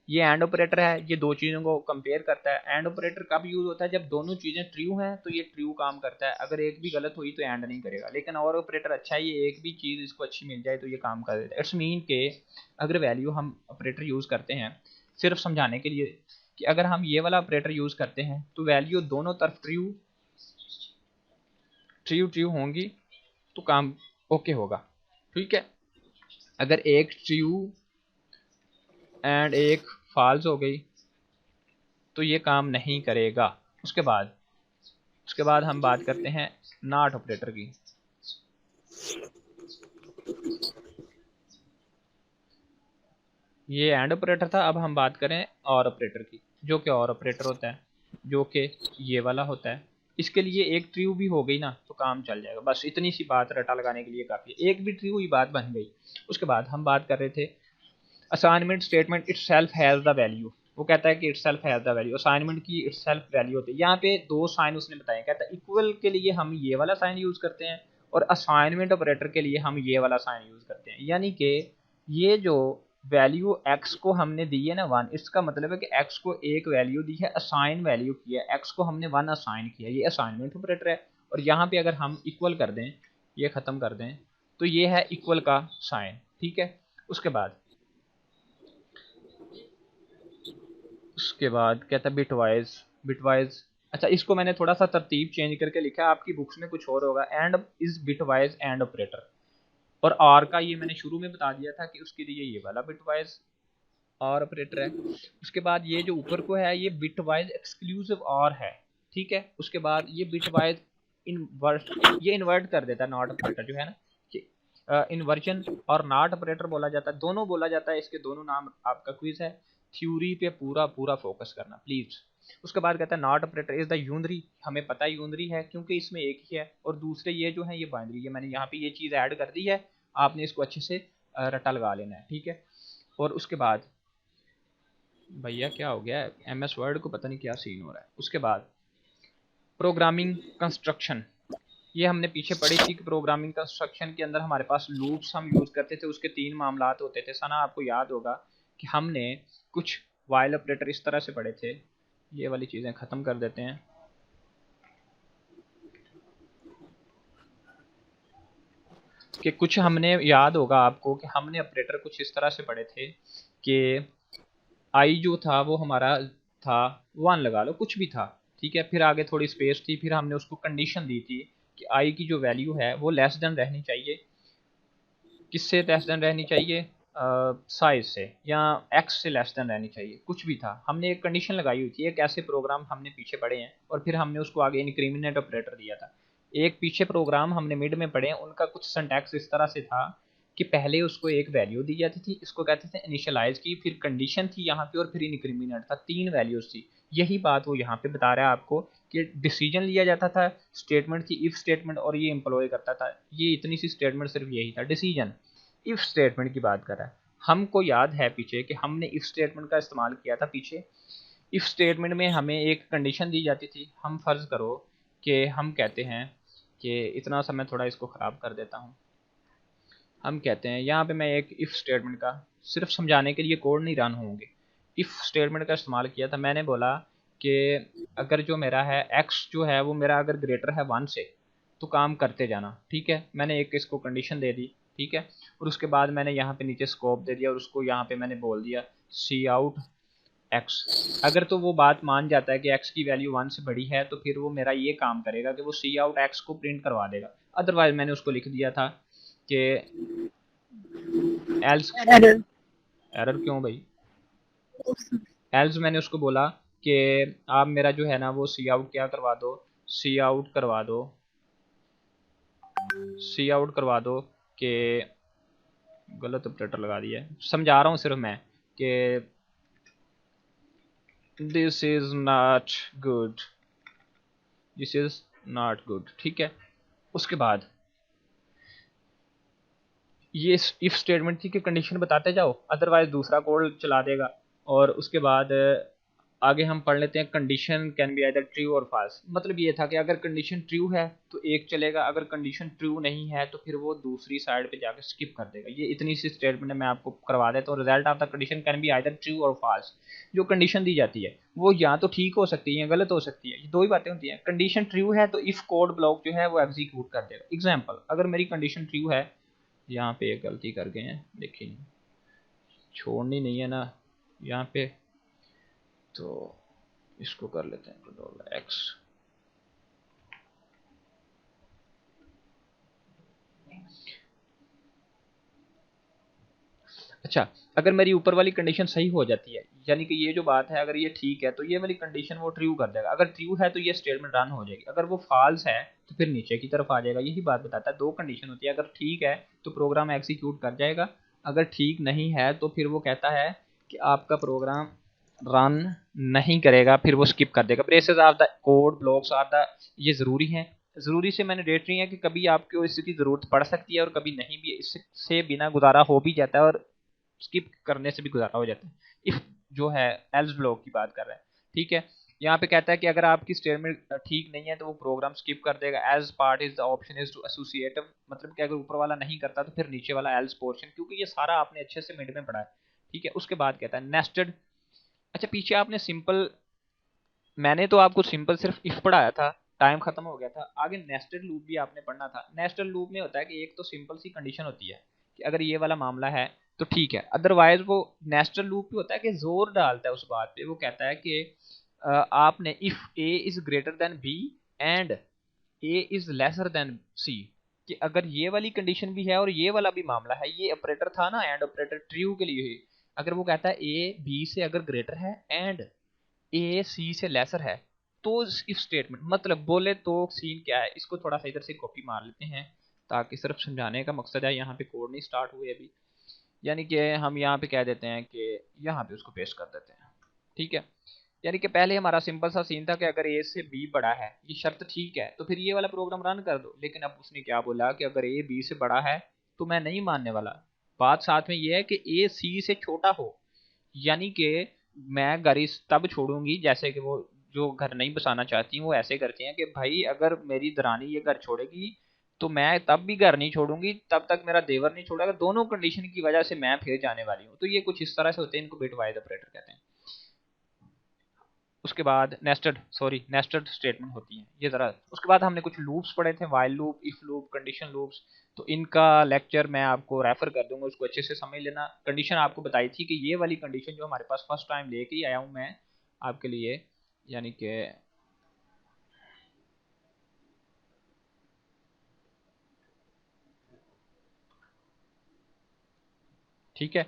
ये एंड ऑपरेटर है, ये दो चीज़ों को कंपेयर करता है। एंड ऑपरेटर कब यूज होता है? जब दोनों चीज़ें ट्रू हैं तो ये ट्रू काम करता है, अगर एक भी गलत हुई तो एंड नहीं करेगा। लेकिन और ऑपरेटर अच्छा है, ये एक भी चीज़ इसको अच्छी मिल जाए तो ये काम कर देता है। इट्स मीन के अगर वैल्यू हम ऑपरेटर यूज़ करते हैं सिर्फ समझाने के लिए, कि अगर हम ये वाला ऑपरेटर यूज़ करते हैं तो वैल्यू दोनों तरफ ट्रू ट्रू ट्रू होंगी तो काम ओके होगा, ठीक है। अगर एक ट्रू एंड एक फॉल्स हो गई तो ये काम नहीं करेगा। उसके बाद हम बात करते हैं नॉट ऑपरेटर की। ये एंड ऑपरेटर था, अब हम बात करें और ऑपरेटर की। जो कि और ऑपरेटर होता है, जो कि ये वाला होता है। इसके लिए एक ट्रू भी हो गई ना तो काम चल जाएगा। बस इतनी सी बात रटा लगाने के लिए काफ़ी है, एक भी ट्रू हुई बात बन गई। उसके बाद हम बात कर रहे थे assignment statement itself has the value. वो कहता है कि itself has the value, assignment की इटसेल्फ वैल्यू होती है। यहाँ पे दो साइन उसने बताया, कहता है इक्वल के लिए हम ये वाला साइन यूज़ करते हैं और असाइनमेंट ऑपरेटर के लिए हम ये वाला साइन यूज़ करते हैं। यानी कि ये जो वैल्यू x को हमने दी है ना 1, इसका मतलब है कि x को एक वैल्यू दी है, असाइन वैल्यू की है, x को हमने 1 असाइन किया, ये असाइनमेंट ऑपरेटर है। और यहाँ पे अगर हम इक्वल कर दें, ये ख़त्म कर दें, तो ये है इक्वल का साइन, ठीक है। उसके बाद कहता है बिटवाइज। अच्छा, इसको मैंने थोड़ा सा तरतीब चेंज करके लिखा है, आपकी बुक्स में कुछ और होगा। And is bitwise and operator, और आर का ये मैंने शुरू में बता दिया था कि उसके लिए ये वाला बिटवाइज और ऑपरेटर है। उसके बाद ये जो ऊपर को है ये बिटवाइज एक्सक्लूसिव और है, ठीक है। उसके बाद ये बिटवाइज इनवर्ट, ये इन्वर्ट कर देता है नॉट ऑपरेटर जो है ना, कि इन्वर्जन और नॉट ऑपरेटर बोला जाता है, दोनों बोला जाता है। इसके दोनों नाम आपका क्विज है, थ्योरी पे पूरा पूरा फोकस करना प्लीज। उसके बाद कहता है not operator is the unary, हमें पता है यूनरी है क्योंकि इसमें एक ही है, और दूसरे ये जो है ये बाइनरी है। मैंने यहाँ पे ये चीज़ ऐड कर दी है, आपने इसको अच्छे से रटा लगा लेना है, ठीक है। और उसके बाद भैया क्या हो गया है, MS वर्ड को पता नहीं क्या सीन हो रहा है। उसके बाद प्रोग्रामिंग कंस्ट्रक्शन, ये हमने पीछे पढ़ी थी कि प्रोग्रामिंग कंस्ट्रक्शन के अंदर हमारे पास लूप्स हम यूज़ करते थे, उसके 3 मामलात होते थे। सना आपको याद होगा कि हमने कुछ वाइल ऑपरेटर इस तरह से पढ़े थे। ये वाली चीज़ें ख़त्म कर देते हैं। कि कुछ हमने याद होगा आपको कि हमने ऑपरेटर कुछ इस तरह से पढ़े थे कि आई जो था वो हमारा था 1 लगा लो, कुछ भी था, ठीक है। फिर आगे थोड़ी स्पेस थी, फिर हमने उसको कंडीशन दी थी कि आई की जो वैल्यू है वो लेस देन रहनी चाहिए, किससे लेस देन रहनी चाहिए, साइज से, या एक्स से लेस देन रहनी चाहिए, कुछ भी था। हमने एक कंडीशन लगाई हुई थी, एक ऐसे प्रोग्राम हमने पीछे पढ़े हैं, और फिर हमने उसको आगे इंक्रीमिनेंट ऑपरेटर दिया था। एक पीछे प्रोग्राम हमने मिड में पढ़े हैं, उनका कुछ सिंटैक्स इस तरह से था कि पहले उसको एक वैल्यू दी जाती थी, इसको कहते थे इनिशियलाइज की, फिर कंडीशन थी यहाँ पे, और फिर इंक्रीमिनेंट था, 3 वैल्यूज थी। यही बात वो यहाँ पे बता रहा है आपको कि डिसीजन लिया जाता था, स्टेटमेंट थी इफ स्टेटमेंट, और ये एम्प्लॉय करता था। ये इतनी सी स्टेटमेंट सिर्फ यही था, डिसीजन। इफ स्टेटमेंट की बात कर रहा है, हमको याद है पीछे कि हमने इफ स्टेटमेंट का इस्तेमाल किया था पीछे। इफ स्टेटमेंट में हमें एक कंडीशन दी जाती थी, हम फर्ज करो कि हम कहते हैं कि इतना सा मैं थोड़ा इसको ख़राब कर देता हूँ, हम कहते हैं यहाँ पे मैं एक इफ़ स्टेटमेंट का सिर्फ समझाने के लिए कोड नहीं रन होंगे, इफ़ स्टेटमेंट का इस्तेमाल किया था। मैंने बोला कि अगर जो मेरा है x जो है वो मेरा अगर ग्रेटर है 1 से तो काम करते जाना, ठीक है। मैंने एक इसको कंडीशन दे दी, ठीक है, और उसके बाद मैंने यहाँ पे नीचे स्कोप दे दिया और उसको यहाँ पे मैंने बोल दिया सी आउट x। अगर तो वो बात मान जाता है कि x की वैल्यू 1 से बड़ी है तो फिर वो मेरा ये काम करेगा कि वो सी आउट x को प्रिंट करवा देगा। अदरवाइज मैंने उसको लिख दिया था कि एल्स, एरर। एरर क्यों भाई, एल्स मैंने उसको बोला कि आप मेरा जो है ना वो सी आउट क्या करवा दो, सी आउट करवा दो, सी आउट करवा दो कि गलत ऑपरेटर लगा दिया है, समझा रहा हूँ सिर्फ मैं कि this is not good, this is not good, ठीक है। उसके बाद ये इफ स्टेटमेंट थी कि कंडीशन बताते जाओ, अदरवाइज दूसरा कोड चला देगा। और उसके बाद आगे हम पढ़ लेते हैं condition can be either true और फॉल्स। मतलब ये था कि अगर कंडीशन ट्रू है तो एक चलेगा, अगर कंडीशन ट्रू नहीं है तो फिर वो दूसरी साइड पे जाकर स्किप कर देगा। ये इतनी सी स्टेटमेंट मैं आपको करवा देता हूँ। Result of the condition can be either true और फॉल्स। जो कंडीशन दी जाती है वो या तो ठीक हो सकती है या गलत हो सकती है, ये दो ही बातें होती हैं। कंडीशन ट्रू है तो इफ कोड ब्लॉक जो है वो एग्जीक्यूट कर देगा। एग्जाम्पल, अगर मेरी कंडीशन ट्रू है, यहाँ पे एक गलती कर गए हैं, देखिए छोड़नी नहीं है ना यहाँ पे, तो इसको कर लेते हैं कंट्रोल एक्स। अच्छा, अगर मेरी ऊपर वाली कंडीशन सही हो जाती है, यानी कि ये जो बात है अगर ये ठीक है तो ये वाली कंडीशन वो ट्रू कर देगा। अगर ट्रू है तो ये स्टेटमेंट रन हो जाएगी, अगर वो फॉल्स है तो फिर नीचे की तरफ आ जाएगा। यही बात बताता है, दो कंडीशन होती है, अगर ठीक है तो प्रोग्राम एग्जीक्यूट कर जाएगा, अगर ठीक नहीं है तो फिर वो कहता है कि आपका प्रोग्राम रन नहीं करेगा, फिर वो स्किप कर देगा। Braces of the code blocks of the, ये ज़रूरी है। ज़रूरी से मैंने डेट रही है कि कभी आपको इसकी ज़रूरत पड़ सकती है और कभी नहीं भी, इससे बिना गुजारा हो भी जाता है और स्किप करने से भी गुजारा हो जाता है। इफ जो है एल्स ब्लॉक की बात कर रहे हैं, ठीक है। यहाँ पे कहता है कि अगर आपकी स्टेटमेंट ठीक नहीं है तो वो प्रोग्राम स्किप कर देगा। As part is the option is to associative, मतलब कि अगर ऊपर वाला नहीं करता तो फिर नीचे वाला एल्स पोर्शन, क्योंकि ये सारा आपने अच्छे से मिड में पढ़ा है, ठीक है। उसके बाद कहता है नेस्टेड। अच्छा, पीछे आपने सिंपल, मैंने तो आपको सिंपल सिर्फ इफ पढ़ाया था, टाइम खत्म हो गया था। आगे नेस्टेड लूप भी आपने पढ़ना था। नेस्टेड लूप में होता है कि एक तो सिंपल सी कंडीशन होती है कि अगर ये वाला मामला है तो ठीक है, अदरवाइज वो नेस्टेड लूप भी होता है कि जोर डालता है उस बात पे। वो कहता है कि आपने if A is greater than B and A is lesser than C, कि अगर ये वाली कंडीशन भी है और ये वाला भी मामला है, ये ऑपरेटर था ना एंड ऑपरेटर ट्रू के लिए ही। अगर वो कहता है ए बी से अगर ग्रेटर है एंड ए सी से लेसर है तो इफ स्टेटमेंट, मतलब बोले तो सीन क्या है, इसको थोड़ा सा इधर से कॉपी मार लेते हैं ताकि सिर्फ समझाने का मकसद है। यहाँ पे कोड नहीं स्टार्ट हुए अभी, यानी कि हम यहाँ पे कह देते हैं कि यहाँ पे उसको पेस्ट कर देते हैं, ठीक है। यानी कि पहले हमारा सिंपल सा सीन था कि अगर ए से बी बड़ा है, ये शर्त ठीक है तो फिर ये वाला प्रोग्राम रन कर दो। लेकिन अब उसने क्या बोला कि अगर ए बी से बड़ा है तो मैं नहीं मानने वाला। बात साथ में ये है कि ए सी से छोटा हो, यानी कि मैं घर इस तब छोड़ूंगी, जैसे कि वो जो घर नहीं बसाना चाहती वो ऐसे करती हैं कि भाई अगर मेरी दरानी ये घर छोड़ेगी तो मैं तब भी घर नहीं छोड़ूंगी, तब तक मेरा देवर नहीं छोड़ेगा, दोनों कंडीशन की वजह से मैं फिर जाने वाली हूँ। तो ये कुछ इस तरह से होते हैं, इनको बिट वाइज ऑपरेटर कहते हैं। उसके बाद नेस्टेड स्टेटमेंट होती हैं ये ज़रा। उसके बाद हमने कुछ लूप्स पढ़े थे, while loop, if loop, condition loops. तो इनका लेक्चर मैं आपको रेफर कर दूंगा, उसको अच्छे से समझ लेना। कंडीशन आपको बताई थी कि ये वाली कंडीशन जो हमारे पास फर्स्ट टाइम लेके ही आया हूँ मैं आपके लिए, यानी कि ठीक है।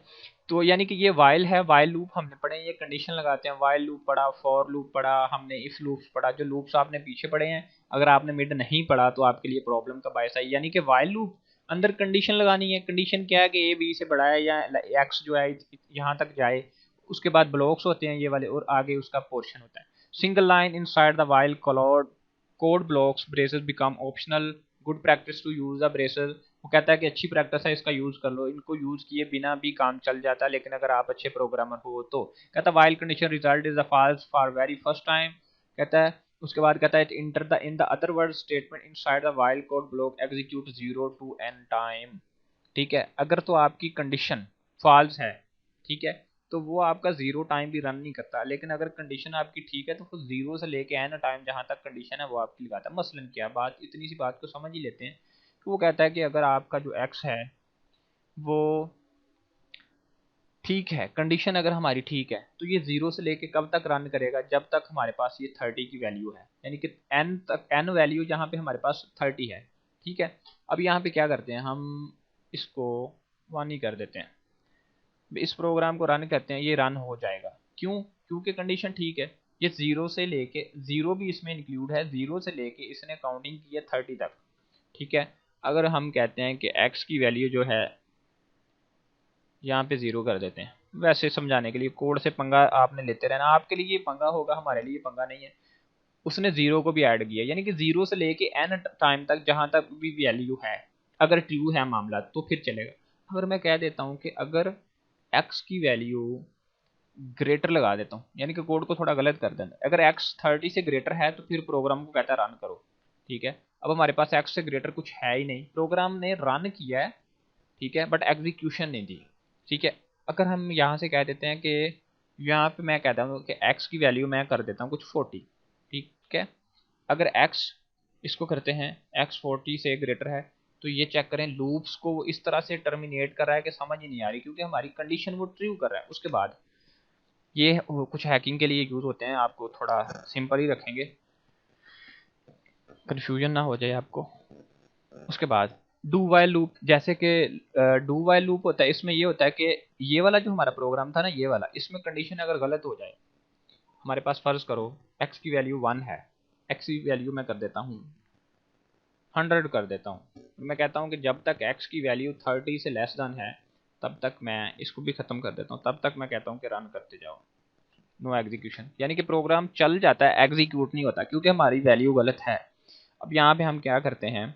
तो यानी कि ये वाइल है, वाइल लूप हमने पढ़े, ये कंडीशन लगाते हैं। वाइल लूप पढ़ा, फॉर लूप पढ़ा हमने, इफ लूप्स पढ़ा। जो लूप्स आपने पीछे पढ़े हैं, अगर आपने मिड नहीं पढ़ा तो आपके लिए प्रॉब्लम का बायस है। यानी कि वाइल लूप अंदर कंडीशन लगानी है। कंडीशन क्या है कि ए बी से बड़ा है या एक्स जो है यहाँ तक जाए। उसके बाद ब्लॉक्स होते हैं ये वाले और आगे उसका पोर्शन होता है। Single line inside the while code blocks, braces become optional, good practice to use the braces. वो कहता है कि अच्छी प्रैक्टिस है, इसका यूज कर लो। इनको यूज किए बिना भी काम चल जाता है, लेकिन अगर आप अच्छे प्रोग्रामर हो तो। कहता है while condition result is the false for very first time. कहता है उसके बाद कहता है enter the in the other word statement inside the while code block execute 0 to n time. ठीक है। अगर तो आपकी कंडीशन फॉल्स है, ठीक है, तो वो आपका 0 टाइम भी रन नहीं करता। लेकिन अगर कंडीशन आपकी ठीक है तो वो 0 से लेके एन टाइम जहाँ तक कंडीशन है वो आपकी लगाता है। मसलन क्या बात, इतनी सी बात को समझ ही लेते हैं कि वो कहता है कि अगर आपका जो एक्स है वो ठीक है, कंडीशन अगर हमारी ठीक है तो ये 0 से लेके कब तक रन करेगा, जब तक हमारे पास ये 30 की वैल्यू है, यानी कि एन तक, एन वैल्यू जहाँ पे हमारे पास 30 है। ठीक है, अब यहाँ पे क्या करते हैं हम, इसको 1 ही कर देते हैं, इस प्रोग्राम को रन करते हैं, ये रन हो जाएगा। क्यों? क्योंकि कंडीशन ठीक है। ये 0 से लेके, 0 भी इसमें इंक्लूड है, 0 से लेके इसने काउंटिंग की है 30 तक। ठीक है, अगर हम कहते हैं कि x की वैल्यू जो है यहाँ पे 0 कर देते हैं, वैसे समझाने के लिए, कोड से पंगा आपने लेते रहना, आपके लिए ये पंगा होगा, हमारे लिए पंगा नहीं है। उसने 0 को भी ऐड किया, यानी कि 0 से लेके n टाइम तक जहां तक भी वैल्यू है, अगर ट्रू है मामला तो फिर चलेगा। अगर मैं कह देता हूँ कि अगर x की वैल्यू ग्रेटर लगा देता हूँ, यानी कि कोड को थोड़ा गलत कर देना, अगर x 30 से ग्रेटर है तो फिर प्रोग्राम को कहता है रन करो। ठीक है, अब हमारे पास x से ग्रेटर कुछ है ही नहीं, प्रोग्राम ने रन किया है, ठीक है, बट एग्जीक्यूशन नहीं दी। ठीक है, अगर हम यहाँ से कह देते हैं कि यहाँ पे मैं कहता हूँ कि x की वैल्यू मैं कर देता हूँ कुछ 40। ठीक है, अगर x, इसको करते हैं x 40 से ग्रेटर है, तो ये चेक करें लूप्स को वो इस तरह से टर्मिनेट कर रहा है कि समझ ही नहीं आ रही, क्योंकि हमारी कंडीशन वो ट्रू कर रहा है। उसके बाद ये कुछ हैकिंग के लिए यूज होते हैं, आपको थोड़ा सिंपल ही रखेंगे, कंफ्यूजन ना हो जाए आपको। उसके बाद डू वाइल लूप, जैसे कि डू वाइल लूप होता है, इसमें ये होता है कि ये वाला जो हमारा प्रोग्राम था ना, ये वाला, इसमें कंडीशन अगर गलत हो जाए, हमारे पास फर्ज करो x की वैल्यू 1 है, x की वैल्यू मैं कर देता हूँ 100 कर देता हूँ, मैं कहता हूँ कि जब तक x की वैल्यू 30 से लेस देन है तब तक मैं इसको भी खत्म कर देता हूँ, तब तक मैं कहता हूँ कि रन करते जाओ, नो एग्जीक्यूशन, यानी कि प्रोग्राम चल जाता है, एग्जीक्यूट नहीं होता, क्योंकि हमारी वैल्यू गलत है। अब यहाँ पे हम क्या करते हैं,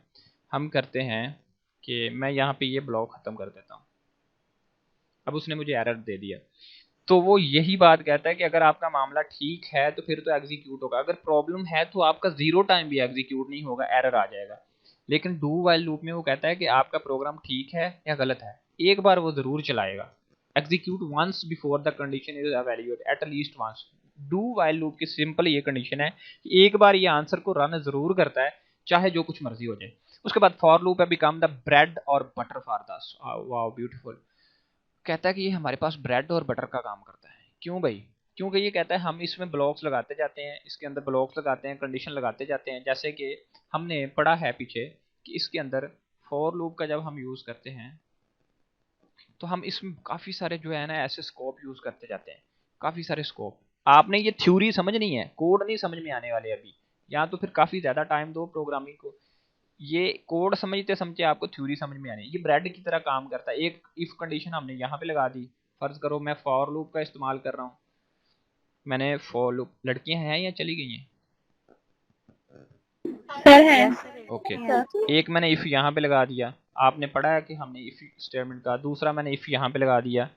हम करते हैं कि मैं यहाँ पे ये ब्लॉक खत्म कर देता हूँ। अब उसने मुझे एरर दे दिया, तो वो यही बात कहता है कि अगर आपका मामला ठीक है तो फिर तो एग्जीक्यूट होगा, अगर प्रॉब्लम है तो आपका 0 टाइम भी एग्जीक्यूट नहीं होगा, एरर आ जाएगा। लेकिन डू वाइल लूप में वो कहता है कि आपका प्रोग्राम ठीक है या गलत है, एक बार वो जरूर चलाएगा, execute once before the condition is evaluated at least once. Do while loop की सिंपल ये कंडीशन है कि एक बार ये आंसर को रन जरूर करता है, चाहे जो कुछ मर्जी हो जाए। उसके बाद फॉर लूप है बिकम द ब्रेड और बटर फॉर दस, वाओ ब्यूटीफुल। कहता है कि ये हमारे पास ब्रेड और बटर का काम करता है। क्यों भाई? क्योंकि ये कहता है हम इसमें ब्लॉक्स लगाते जाते हैं, इसके अंदर ब्लॉक्स लगाते हैं, कंडीशन लगाते जाते हैं, जैसे कि हमने पढ़ा है पीछे कि इसके अंदर फॉर लूप का जब हम यूज करते हैं तो हम इसमें काफी सारे जो है ना ऐसे स्कोप यूज करते जाते हैं, काफी सारे स्कोप। आपने ये थ्योरी समझनी है, कोड नहीं समझ में आने वाले अभी, या तो फिर काफी ज्यादा टाइम दो प्रोग्रामिंग को, ये कोड समझते समझते आपको थ्योरी समझ में आनी है। ये ब्रेड की तरह काम करता है, एक इफ कंडीशन हमने यहाँ पे लगा दी, फर्ज करो मैं फॉर लूप का इस्तेमाल कर रहा हूँ, मैंने फॉर लूप, लड़कियां हैं या चली गई हैं? सर है। ओके, एक मैंने इफ यहाँ पे लगा दिया, आपने पढ़ा है कि हमने इफ स्टेटमेंट का, दूसरा मैंने इफ यहाँ पे लगा दिया।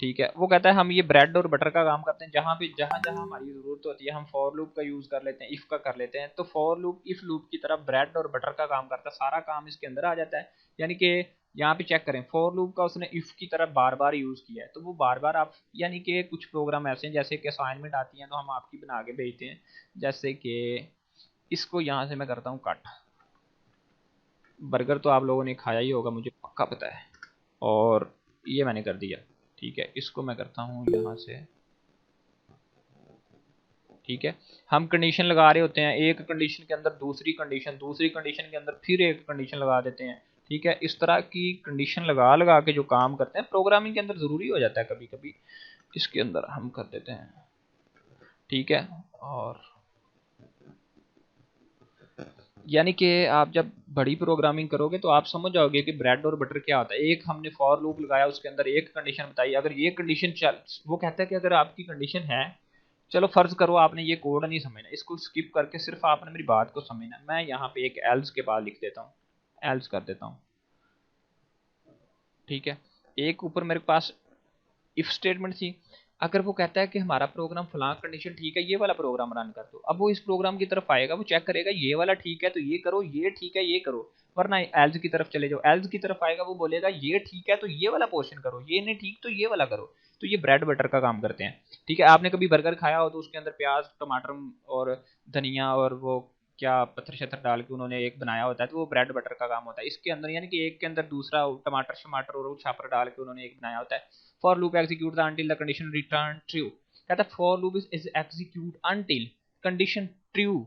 ठीक है, वो कहता है हम ये ब्रेड और बटर का काम करते हैं, जहाँ पे जहाँ जहाँ हमारी जरूरत होती है हम फॉर लूप का यूज कर लेते हैं, इफ का कर लेते हैं, तो फॉर लूप इफ लूप की तरफ ब्रेड और बटर का काम करता है, सारा काम इसके अंदर आ जाता है। यानी कि यहाँ पे चेक करें, फॉर लूप का उसने इफ की तरफ बार बार यूज किया है, तो वो बार बार आप, यानी कि कुछ प्रोग्राम ऐसे हैं जैसे कि असाइनमेंट आती है तो हम आपकी बना के भेजते हैं, जैसे कि इसको यहाँ से मैं करता हूँ कट, बर्गर तो आप लोगों ने खाया ही होगा मुझे पक्का पता है, और ये मैंने कर दिया। ठीक है, इसको मैं करता हूँ यहाँ से। ठीक है, हम कंडीशन लगा रहे होते हैं, एक कंडीशन के अंदर दूसरी कंडीशन, दूसरी कंडीशन के अंदर फिर एक कंडीशन लगा देते हैं। ठीक है, इस तरह की कंडीशन लगा लगा के जो काम करते हैं प्रोग्रामिंग के अंदर जरूरी हो जाता है कभी कभी, इसके अंदर हम कर देते हैं। ठीक है, और यानी कि आप जब बड़ी प्रोग्रामिंग करोगे तो आप समझ जाओगे कि ब्रेड और बटर क्या होता है। एक हमने फॉर लूप लगाया, उसके अंदर एक कंडीशन बताई, अगर ये कंडीशन चल, वो कहता है कि अगर आपकी कंडीशन है, चलो फर्ज करो आपने ये कोड नहीं समझना, इसको स्किप करके सिर्फ आपने मेरी बात को समझना, मैं यहाँ पे एक एल्स के बाद लिख देता हूँ, एल्स कर देता हूँ। ठीक है, एक ऊपर मेरे पास इफ स्टेटमेंट थी, अगर वो कहता है कि हमारा प्रोग्राम फलां कंडीशन ठीक है, ये वाला प्रोग्राम रन कर दो, अब वो इस प्रोग्राम की तरफ आएगा, वो चेक करेगा ये वाला ठीक है तो ये करो, ये ठीक है ये करो, वरना एल्स की तरफ चले जाओ, एल्स की तरफ आएगा वो बोलेगा ये ठीक है तो ये वाला पोर्शन करो, ये नहीं ठीक तो ये वाला करो। तो ये ब्रेड बटर का काम करते हैं। ठीक है, आपने कभी बर्गर खाया हो तो उसके अंदर प्याज टमाटर और धनिया और वो क्या पत्थर शत्थर डाल के उन्होंने एक बनाया होता है, तो वो ब्रेड बटर का काम होता है। इसके अंदर यानी कि एक के अंदर दूसरा टमाटर शमाटर और छापर डाल के उन्होंने एक बनाया होता है। For loop execute the until the condition return true, कहता है for loop is execute until condition true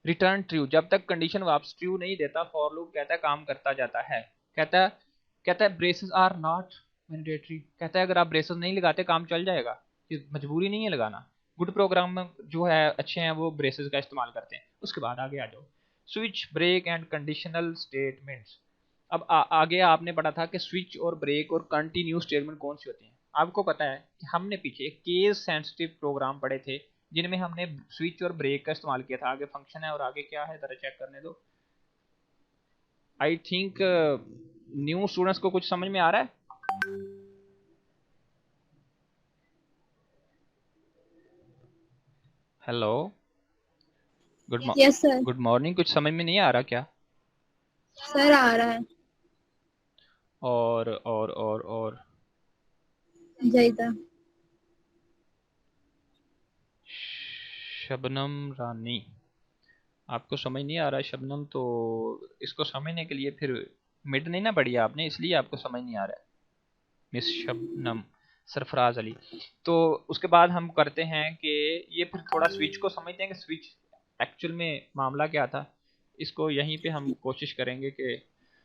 return true, जब तक कंडीशन वापस ट्रू नहीं देता फॉर लूप कहता है काम करता जाता है। कहता है ब्रेसेस आर नॉट मैंडेटरी, कहता है अगर आप ब्रेसेस नहीं लगाते काम चल जाएगा, ये मजबूरी नहीं है लगाना। गुड प्रोग्राम में जो है अच्छे हैं वो ब्रेसेस का इस्तेमाल करते हैं। उसके बाद आगे आ जाओ, switch break and conditional statements. अब आगे आपने पढ़ा था कि स्विच और ब्रेक और कंटिन्यू स्टेटमेंट कौन सी होती हैं। आपको पता है कि हमने पीछे केस सेंसिटिव प्रोग्राम पढ़े थे जिनमें हमने स्विच और ब्रेक का इस्तेमाल किया था। आगे फंक्शन है और आगे क्या है जरा चेक करने दो। आई थिंक न्यू स्टूडेंट्स को कुछ समझ में आ रहा है? Hello, yes sir. Good morning, कुछ समझ में नहीं आ रहा क्या? सर आ रहा है। और जयदा शबनम रानी, आपको समझ नहीं आ रहा है शबनम? तो इसको समझने के लिए फिर मिड नहीं ना पढ़ी आपने, इसलिए आपको समझ नहीं आ रहा है। मिस शबनम, सरफराज अली। तो उसके बाद हम करते हैं कि ये फिर थोड़ा स्विच को समझते हैं कि स्विच एक्चुअल में मामला क्या था। इसको यहीं पे हम कोशिश करेंगे कि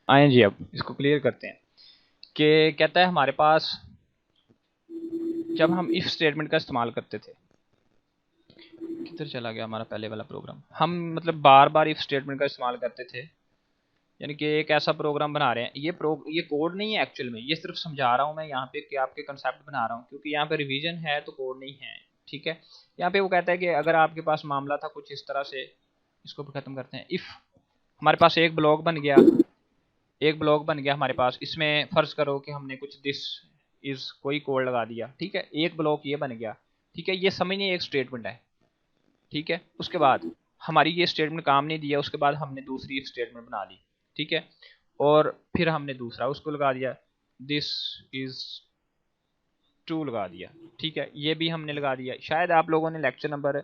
आए जी, अब इसको क्लियर करते हैं कि कहता है हमारे पास जब हम इफ स्टेटमेंट का इस्तेमाल करते थे, किधर चला गया हमारा पहले वाला प्रोग्राम, हम मतलब बार बार इफ स्टेटमेंट का इस्तेमाल करते थे। यानी कि एक ऐसा प्रोग्राम बना रहे हैं, ये कोड नहीं है एक्चुअल में, ये सिर्फ समझा रहा हूँ मैं यहाँ पे कि आपके कंसेप्ट बना रहा हूँ, क्योंकि यहाँ पे रिवीजन है तो कोड नहीं है। ठीक है, यहाँ पे वो कहता है कि अगर आपके पास मामला था कुछ इस तरह से, इसको भी खत्म करते हैं। इफ हमारे पास एक ब्लॉक बन गया, हमारे पास, इसमें फर्ज करो कि हमने कुछ दिस इज कोई कोड लगा दिया। ठीक है, एक ब्लॉक ये बन गया। ठीक है, ये समझिए एक स्टेटमेंट है। ठीक है, उसके बाद हमारी ये स्टेटमेंट काम नहीं दिया, उसके बाद हमने दूसरी स्टेटमेंट बना ली। ठीक है, और फिर हमने दूसरा उसको लगा दिया, दिस इज टू लगा दिया। ठीक है, ये भी हमने लगा दिया। शायद आप लोगों ने लेक्चर नंबर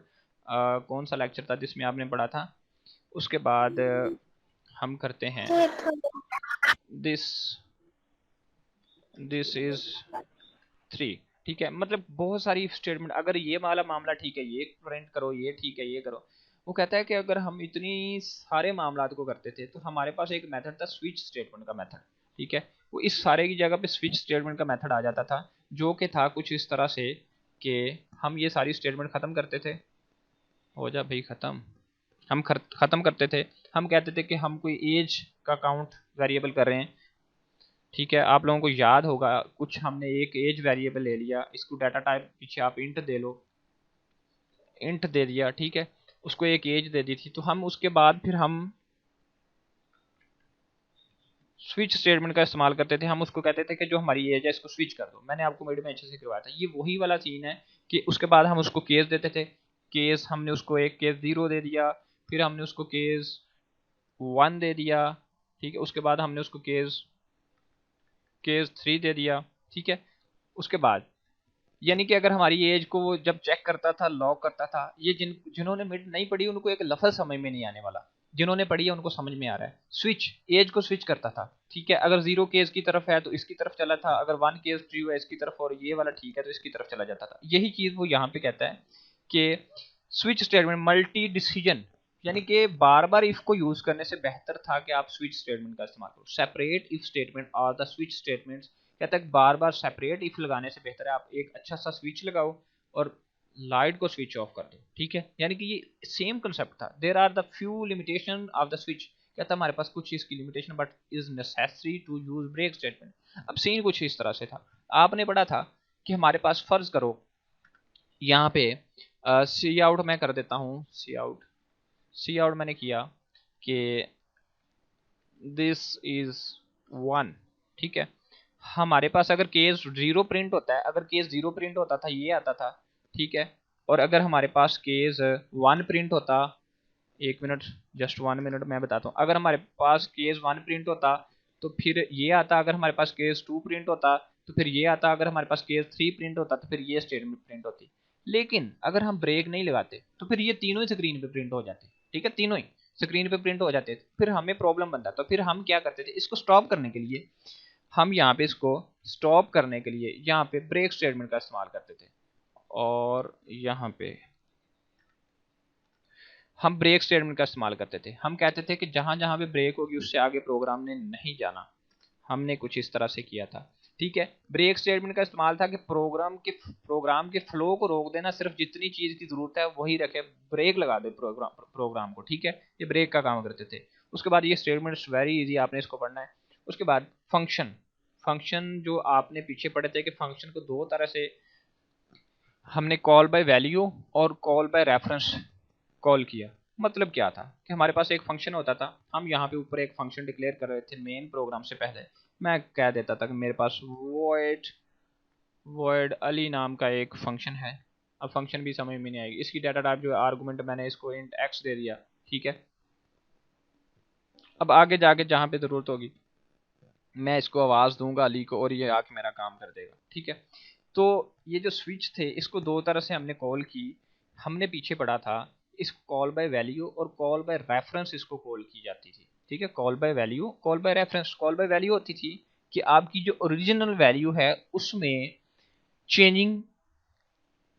कौन सा लेक्चर था जिसमें आपने पढ़ा था, उसके बाद हम करते हैं दिस इज 3। ठीक है, मतलब बहुत सारी स्टेटमेंट, अगर ये वाला मामला ठीक है ये प्रिंट करो, ये ठीक है ये करो। वो कहता है कि अगर हम इतनी सारे मामलात को करते थे तो हमारे पास एक मेथड था स्विच स्टेटमेंट का मेथड। ठीक है, वो इस सारे की जगह पे स्विच स्टेटमेंट का मेथड आ जाता था, जो कि था कुछ इस तरह से कि हम ये सारी स्टेटमेंट ख़त्म करते थे। हो जा भाई ख़त्म। हम ख़त्म करते थे, हम कहते थे कि हम कोई एज का काउंट वेरिएबल कर रहे हैं। ठीक है, आप लोगों को याद होगा कुछ हमने एक एज वेरिएबल ले लिया, इसको डाटा टाइप पीछे आप इंट दे लो, इंट दे दिया। ठीक है, उसको एक एज दे दी थी, तो हम उसके बाद फिर हम स्विच स्टेटमेंट का इस्तेमाल करते थे। हम उसको कहते थे कि जो हमारी एज है इसको स्विच कर दो। मैंने आपको मीडियम में अच्छे से करवाया था, ये वही वाला सीन है कि उसके बाद हम उसको केस देते थे। केस हमने उसको एक केस 0 दे दिया, फिर हमने उसको केस 1 दे दिया। ठीक है, उसके बाद हमने उसको केस 3 दे दिया। ठीक है, उसके बाद यानी कि अगर हमारी एज को वो जब चेक करता था, लॉक करता था, ये जिन्होंने मिड नहीं पढ़ी उनको एक लफज समझ में नहीं आने वाला, जिन्होंने पढ़ी है उनको समझ में आ रहा है। स्विच एज को स्विच करता था। ठीक है, अगर 0 केस की तरफ है तो इसकी तरफ चला था, अगर 1 केस ट्रू है इसकी तरफ, और ये वाला ठीक है तो इसकी तरफ चला जाता था। यही चीज वो यहाँ पे कहता है कि स्विच स्टेटमेंट मल्टी डिसीजन, यानी कि बार बार इफ को यूज करने से बेहतर था कि आप स्विच स्टेटमेंट का इस्तेमाल करो। सेपरेट इफ स्टेटमेंट और द स्विच स्टेटमेंट्स, कहता है बार बार सेपरेट इफ लगाने से बेहतर है आप एक अच्छा सा स्विच लगाओ और लाइट को स्विच ऑफ कर दो। ठीक है, यानी कि ये सेम कंसेप्ट था। There are the few limitation of the switch, कहता हमारे पास कुछ इसकी limitation but is necessary to use break statement. अब सीन कुछ इस तरह से था, आपने पढ़ा था कि हमारे पास फर्ज करो यहाँ पे सी आउट मैं कर देता हूँ, सी आउट मैंने किया कि दिस इज 1। ठीक है, हमारे पास अगर केस 0 प्रिंट होता है, अगर केस 0 प्रिंट होता था ये आता था, ठीक है। और अगर हमारे पास केस 1 प्रिंट होता, 1 मिनट, जस्ट 1 मिनट मैं बताता हूँ, अगर हमारे पास केस 1 प्रिंट होता तो फिर ये आता, अगर हमारे पास केस 2 प्रिंट होता तो फिर ये आता, अगर हमारे पास केस 3 प्रिंट होता तो फिर ये स्टेटमेंट प्रिंट होती। लेकिन अगर हम ब्रेक नहीं लगाते तो फिर ये तीनों ही स्क्रीन पे प्रिंट हो जाते, ठीक है, तीनों ही स्क्रीन पे प्रिंट हो जाते। फिर हमें प्रॉब्लम बनता, तो फिर हम क्या करते थे, इसको स्टॉप करने के लिए हम यहाँ पे इसको स्टॉप करने के लिए यहाँ पे ब्रेक स्टेटमेंट का इस्तेमाल करते थे। और यहाँ पे हम ब्रेक स्टेटमेंट का इस्तेमाल करते थे। हम कहते थे कि जहां जहां पे ब्रेक होगी उससे आगे प्रोग्राम ने नहीं जाना। हमने कुछ इस तरह से किया था, ठीक है। ब्रेक स्टेटमेंट का इस्तेमाल था कि प्रोग्राम के फ्लो को रोक देना, सिर्फ जितनी चीज की जरूरत है वही रखे, ब्रेक लगा दे प्रोग्राम को, ठीक है। ये ब्रेक का काम करते थे। उसके बाद ये स्टेटमेंट्स वेरी इजी, आपने इसको पढ़ना है। उसके बाद फंक्शन, फंक्शन जो आपने पीछे पढ़े थे कि फंक्शन को दो तरह से हमने कॉल बाय वैल्यू और कॉल बाय रेफरेंस कॉल किया। मतलब क्या था कि हमारे पास एक फंक्शन होता था, हम यहाँ पे ऊपर एक फंक्शन डिक्लेयर कर रहे थे मेन प्रोग्राम से पहले। मैं कह देता था कि मेरे पास void void अली नाम का एक फंक्शन है। अब फंक्शन भी समझ में नहीं आएगी, इसकी डाटा टाइप जो है आर्गुमेंट मैंने इसको इंट x दे दिया, ठीक है। अब आगे जाके जहाँ पे जरूरत होगी मैं इसको आवाज दूंगा अली को और ये आके मेरा काम कर देगा, ठीक है। तो ये जो स्विच थे इसको दो तरह से हमने कॉल की। हमने पीछे पढ़ा था इस कॉल बाय वैल्यू और कॉल बाय रेफरेंस इसको कॉल की जाती थी, ठीक है। Call by value, call by reference. Call by value होती थी कि आपकी जो ओरिजिनल वैल्यू है उसमें चेंजिंग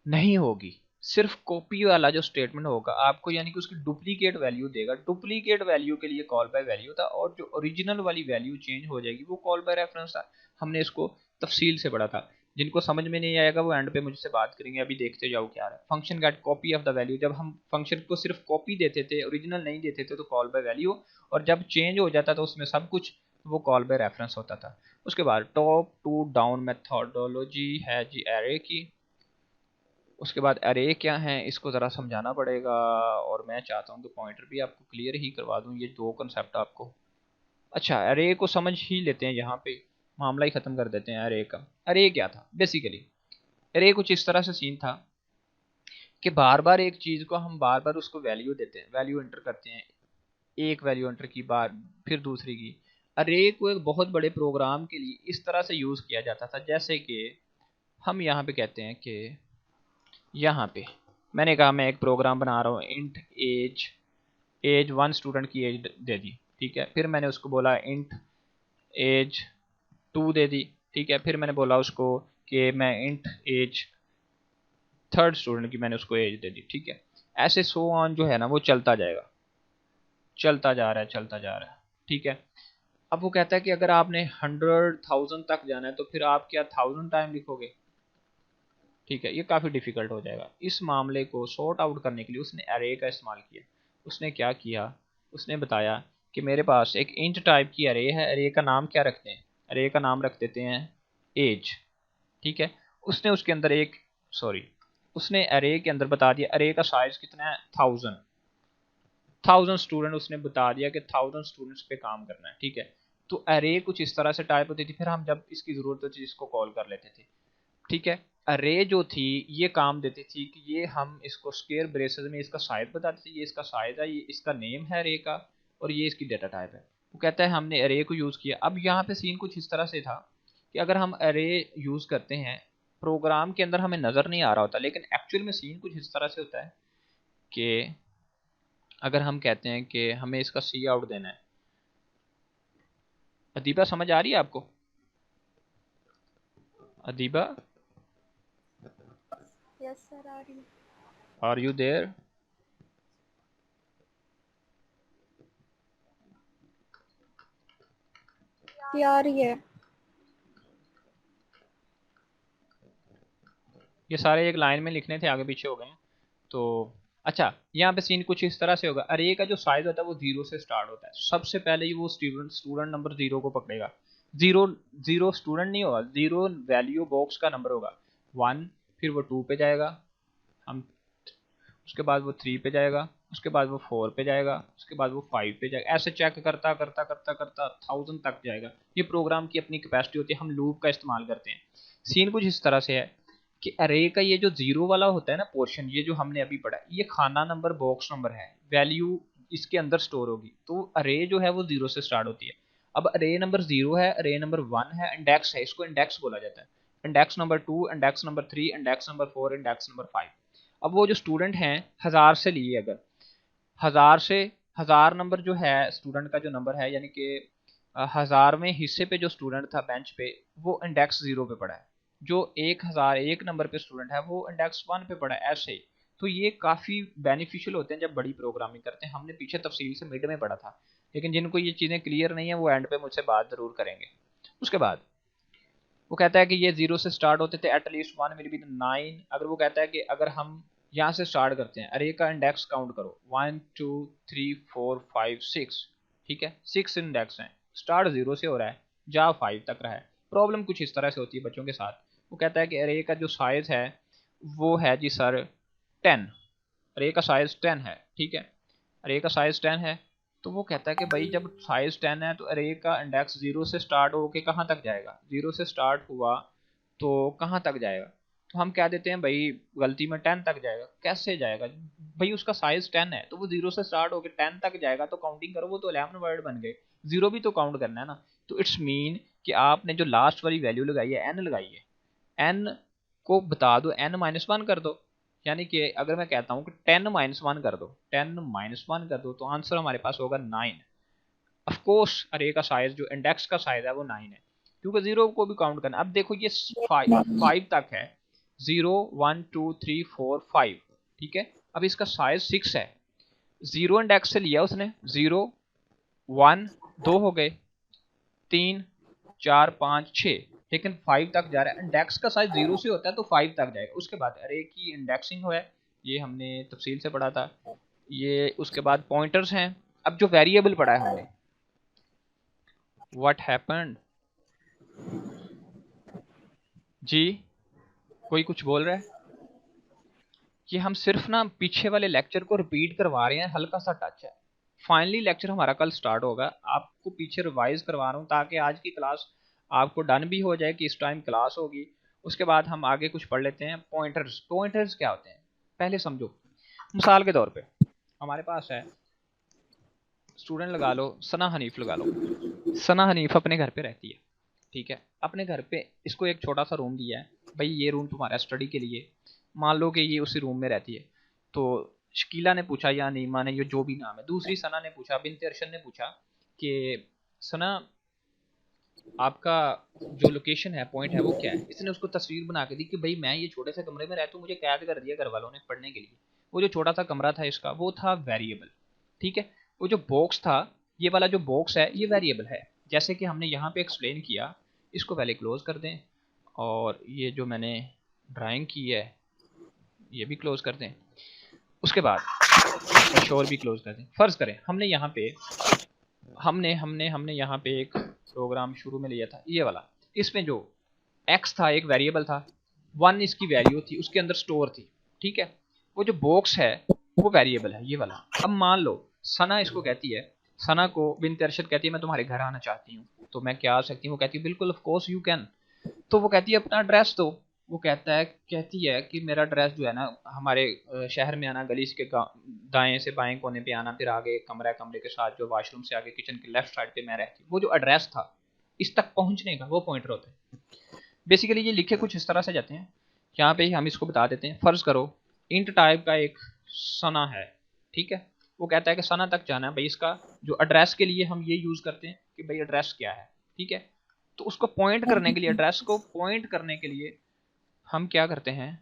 नहीं होगी, सिर्फ कॉपी वाला जो स्टेटमेंट होगा आपको, यानी कि उसकी डुप्लीकेट वैल्यू देगा। डुप्लीकेट वैल्यू के लिए कॉल बाय वैल्यू था, और जो ओरिजिनल वाली वैल्यू चेंज हो जाएगी वो कॉल बाय रेफरेंस था। हमने इसको तफसील से पढ़ा था। जिनको समझ में नहीं आएगा वो एंड पे मुझसे बात करेंगे, अभी देखते जाओ क्या है। Function get copy of the value, जब हम फंक्शन को सिर्फ कॉपी देते थे, ओरिजिनल नहीं देते थे, तो कॉल बाय वैल्यू। और जब चेंज हो जाता था उसमें सब कुछ, वो कॉल बाय रेफरेंस होता था। उसके बाद टॉप टू डाउन मेथोडोलॉजी है जी एरे की। उसके बाद अरे क्या है इसको ज़रा समझाना पड़ेगा, और मैं चाहता हूँ कि पॉइंटर भी आपको क्लियर ही करवा दूँ, ये दो कंसेप्ट आपको। अच्छा, अरे को समझ ही लेते हैं, यहाँ पे मामला ही ख़त्म कर देते हैं अरे का। अरे क्या था बेसिकली, अरे कुछ इस तरह से सीन था कि बार बार एक चीज़ को हम बार बार उसको वैल्यू देते हैं, वैल्यू एंटर करते हैं, एक वैल्यू एंटर की बार, फिर दूसरी की। अरे को एक बहुत बड़े प्रोग्राम के लिए इस तरह से यूज़ किया जाता था, जैसे कि हम यहाँ पे कहते हैं कि यहाँ पे मैंने कहा मैं एक प्रोग्राम बना रहा हूँ, इंट एज, एज 1 स्टूडेंट की एज दे दी, ठीक है। फिर मैंने उसको बोला इंट एज 2 दे दी, ठीक है। फिर मैंने बोला उसको कि मैं इंट एज 3rd स्टूडेंट की मैंने उसको एज दे दी, ठीक है। ऐसे सो ऑन जो है ना वो चलता जाएगा, चलता जा रहा है, चलता जा रहा है, ठीक है। अब वो कहता है कि अगर आपने 100,000 तक जाना है तो फिर आप क्या 1000 टाइम लिखोगे, ठीक है। ये काफ़ी डिफिकल्ट हो जाएगा। इस मामले को सॉर्ट आउट करने के लिए उसने अरे का इस्तेमाल किया। उसने क्या किया, उसने बताया कि मेरे पास एक इंट टाइप की अरे है, अरे का नाम क्या रखते हैं, अरे का नाम रख देते हैं एज, ठीक है। उसने उसके अंदर एक, सॉरी, उसने अरे के अंदर बता दिया अरे का साइज कितना है, 1000 स्टूडेंट, उसने बता दिया कि 1000 स्टूडेंट्स पे काम करना है, ठीक है। तो अरे कुछ इस तरह से टाइप होती थी, फिर हम जब इसकी ज़रूरत होती थी इसको कॉल कर लेते थे, ठीक है। अरे जो थी ये काम देती थी कि ये हम इसको स्क्वायर ब्रेसेस में इसका साइज बताते थे, ये इसका साइज है, ये इसका नेम है अरे का, और ये इसकी डेटा टाइप है। वो कहता है हमने अरे को यूज़ किया। अब यहाँ पे सीन कुछ इस तरह से था कि अगर हम अरे यूज़ करते हैं प्रोग्राम के अंदर हमें नज़र नहीं आ रहा होता, लेकिन एक्चुअल में सीन कुछ इस तरह से होता है कि अगर हम कहते हैं कि हमें इसका सी आउट देना है। अदीबा समझ आ रही है आपको? अदीबा, यस सर आ रही है। Are you there? ये आ रही है। ये सारे एक लाइन में लिखने थे, आगे पीछे हो गए हैं तो। अच्छा, यहाँ पे सीन कुछ इस तरह से होगा। अरे का जो साइज होता है वो 0 से स्टार्ट होता है। सबसे पहले ही वो स्टूडेंट नंबर 0 को पकड़ेगा। 0 0 स्टूडेंट नहीं होगा, 0 वैल्यू बॉक्स का नंबर होगा। 1, फिर वो 2 पे जाएगा, हम उसके बाद वो 3 पे जाएगा, उसके बाद वो 4 पे जाएगा, उसके बाद वो 5 पे जाएगा, ऐसे चेक करता करता करता करता 1000 तक जाएगा। ये प्रोग्राम की अपनी कैपेसिटी होती है, हम लूप का इस्तेमाल करते हैं। सीन कुछ इस तरह से है कि अरे का ये जो जीरो वाला होता है ना पोर्शन, ये जो हमने अभी पढ़ा, ये खाना नंबर बॉक्स नंबर है, वैल्यू इसके अंदर स्टोर होगी। तो अरे जो है वो जीरो से स्टार्ट होती है। अब अरे नंबर 0 है, अरे नंबर 1 है, इंडेक्स है, इसको इंडेक्स बोला जाता है। Index number 2, index number 3, index number 4, index number 5। अब वो जो स्टूडेंट हैं 1000 से लिए, अगर 1000 से 1000 नंबर जो है स्टूडेंट का जो नंबर है, यानी कि 1000वें हिस्से पे जो स्टूडेंट था बेंच पे, वो इंडेक्स 0 पे पड़ा है। जो 1001 नंबर पे स्टूडेंट है वो इंडेक्स 1 पे पड़ा है, ऐसे ही। तो ये काफ़ी बेनिफिशियल होते हैं जब बड़ी प्रोग्रामिंग करते हैं। हमने पीछे तफसील से मिड में पढ़ा था, लेकिन जिनको ये चीज़ें क्लियर नहीं है वो एंड पे मुझसे बात ज़रूर करेंगे। उसके बाद वो कहता है कि ये 0 से स्टार्ट होते थे, एटलीस्ट 1 विल बी 9। अगर वो कहता है कि अगर हम यहाँ से स्टार्ट करते हैं, अरे का इंडेक्स काउंट करो, 1 2 3 4 5 6, ठीक है, 6 इंडेक्स हैं, स्टार्ट 0 से हो रहा है, जा 5 तक रहा है। प्रॉब्लम कुछ इस तरह से होती है बच्चों के साथ। वो कहता है कि अरे का जो साइज है वो है जी सर 10, अरे का साइज 10 है, ठीक है, अरे का साइज 10 है। तो वो कहता है कि भाई जब साइज 10 है तो अरे का इंडेक्स 0 से स्टार्ट होके कहाँ तक जाएगा, 0 से स्टार्ट हुआ तो कहाँ तक जाएगा। तो हम कह देते हैं भाई गलती में 10 तक जाएगा। कैसे जाएगा भाई, उसका साइज 10 है तो वो 0 से स्टार्ट होकर 10 तक जाएगा, तो काउंटिंग करो वो तो 11 वर्ड बन गए, 0 भी तो काउंट करना है ना। तो इट्स मीन कि आपने जो लास्ट वाली वैल्यू लगाई है n लगाई है, n को बता दो, n-1 कर दो। यानी कि अगर मैं कहता हूँ कि 10-1 कर दो, 10-1 कर दो, तो आंसर हमारे पास होगा 9। ऑफ कोर्स अरे का साइज जो इंडेक्स का साइज है वो 9 है, क्योंकि 0 को भी काउंट करना। अब देखो ये 5 तक है, 0 1 2 3 4 5, ठीक है। अब इसका साइज 6 है, 0 इंडेक्स से लिया उसने, 0 1 2 हो गए, 3 4 5 6, लेकिन 5 तक जा रहा है। इंडेक्स का साइज 0 से होता है तो 5 तक जाएगा। उसके बाद अरे की इंडेक्सिंग है, ये हमने तफसील से पढ़ा था। ये उसके बाद पॉइंटर्स हैं। अब जो वेरिएबल पढ़ा है हमने, व्हाट हैपेंड जी, कोई कुछ बोल रहा है? ये हम सिर्फ ना पीछे वाले लेक्चर को रिपीट करवा रहे हैं, हल्का सा टच है। फाइनली लेक्चर हमारा कल स्टार्ट होगा, आपको पीछे रिवाइज करवा रहा हूँ ताकि आज की क्लास आपको डन भी हो जाए कि इस टाइम क्लास होगी। उसके बाद हम आगे कुछ पढ़ लेते हैं। पॉइंटर्स, पॉइंटर्स क्या होते हैं पहले समझो। मिसाल के तौर पे हमारे पास है स्टूडेंट, लगा लो सना हनीफ, लगा लो सना हनीफ अपने घर पे रहती है, ठीक है। अपने घर पे इसको एक छोटा सा रूम दिया है, भाई ये रूम तुम्हारा स्टडी के लिए, मान लो कि ये उसी रूम में रहती है। तो शकीला ने पूछा या नीमा ने, ये जो भी नाम है, दूसरी सना ने पूछा, बिनते अरशन ने पूछा कि सना आपका जो लोकेशन है, पॉइंट है, वो क्या है। इसने उसको तस्वीर बना के दी कि भाई मैं ये छोटे से कमरे में रहता हूँ, मुझे कैद कर दिया घर वालों ने पढ़ने के लिए। वो जो छोटा सा कमरा था इसका, वो था वेरिएबल, ठीक है। वो जो बॉक्स था, ये वाला जो बॉक्स है, ये वेरिएबल है। जैसे कि हमने यहाँ पे एक्सप्लेन किया। इसको पहले क्लोज कर दें, और ये जो मैंने ड्राइंग की है ये भी क्लोज कर दें। उसके बाद शोर भी क्लोज कर दें। फर्ज करें हमने यहाँ पे हमने हमने हमने यहाँ पे एक प्रोग्राम शुरू में लिया था, ये वाला। इसमें जो x था एक वेरिएबल था, 1 इसकी वैल्यू थी, उसके अंदर स्टोर थी, ठीक है। वो जो बॉक्स है वो वेरिएबल है, ये वाला। अब मान लो सना इसको कहती है, सना को बिनते अरशद कहती है मैं तुम्हारे घर आना चाहती हूँ, तो मैं क्या आ सकती हूँ? वो कहती है बिल्कुल ऑफ कोर्स यू कैन। तो वो कहती है अपना एड्रेस दो। वो कहती है कि मेरा एड्रेस जो है ना, हमारे शहर में आना, गली के दाएं से बाएं कोने पे आना, फिर आगे एक कमरा है, कमरे के साथ जो वॉशरूम से आगे किचन के लेफ्ट साइड पे मैं रहती हूँ। वो जो एड्रेस था, इस तक पहुंचने का वो पॉइंटर होता है। बेसिकली ये लिखे कुछ इस तरह से जाते हैं। यहाँ पे हम इसको बता देते हैं। फर्ज करो इंट टाइप का एक सना है, ठीक है। वो कहता है कि सना तक जाना है भाई। इसका जो एड्रेस के लिए हम ये यूज करते हैं कि भाई एड्रेस क्या है, ठीक है। तो उसको पॉइंट करने के लिए, एड्रेस को पॉइंट करने के लिए हम क्या करते हैं,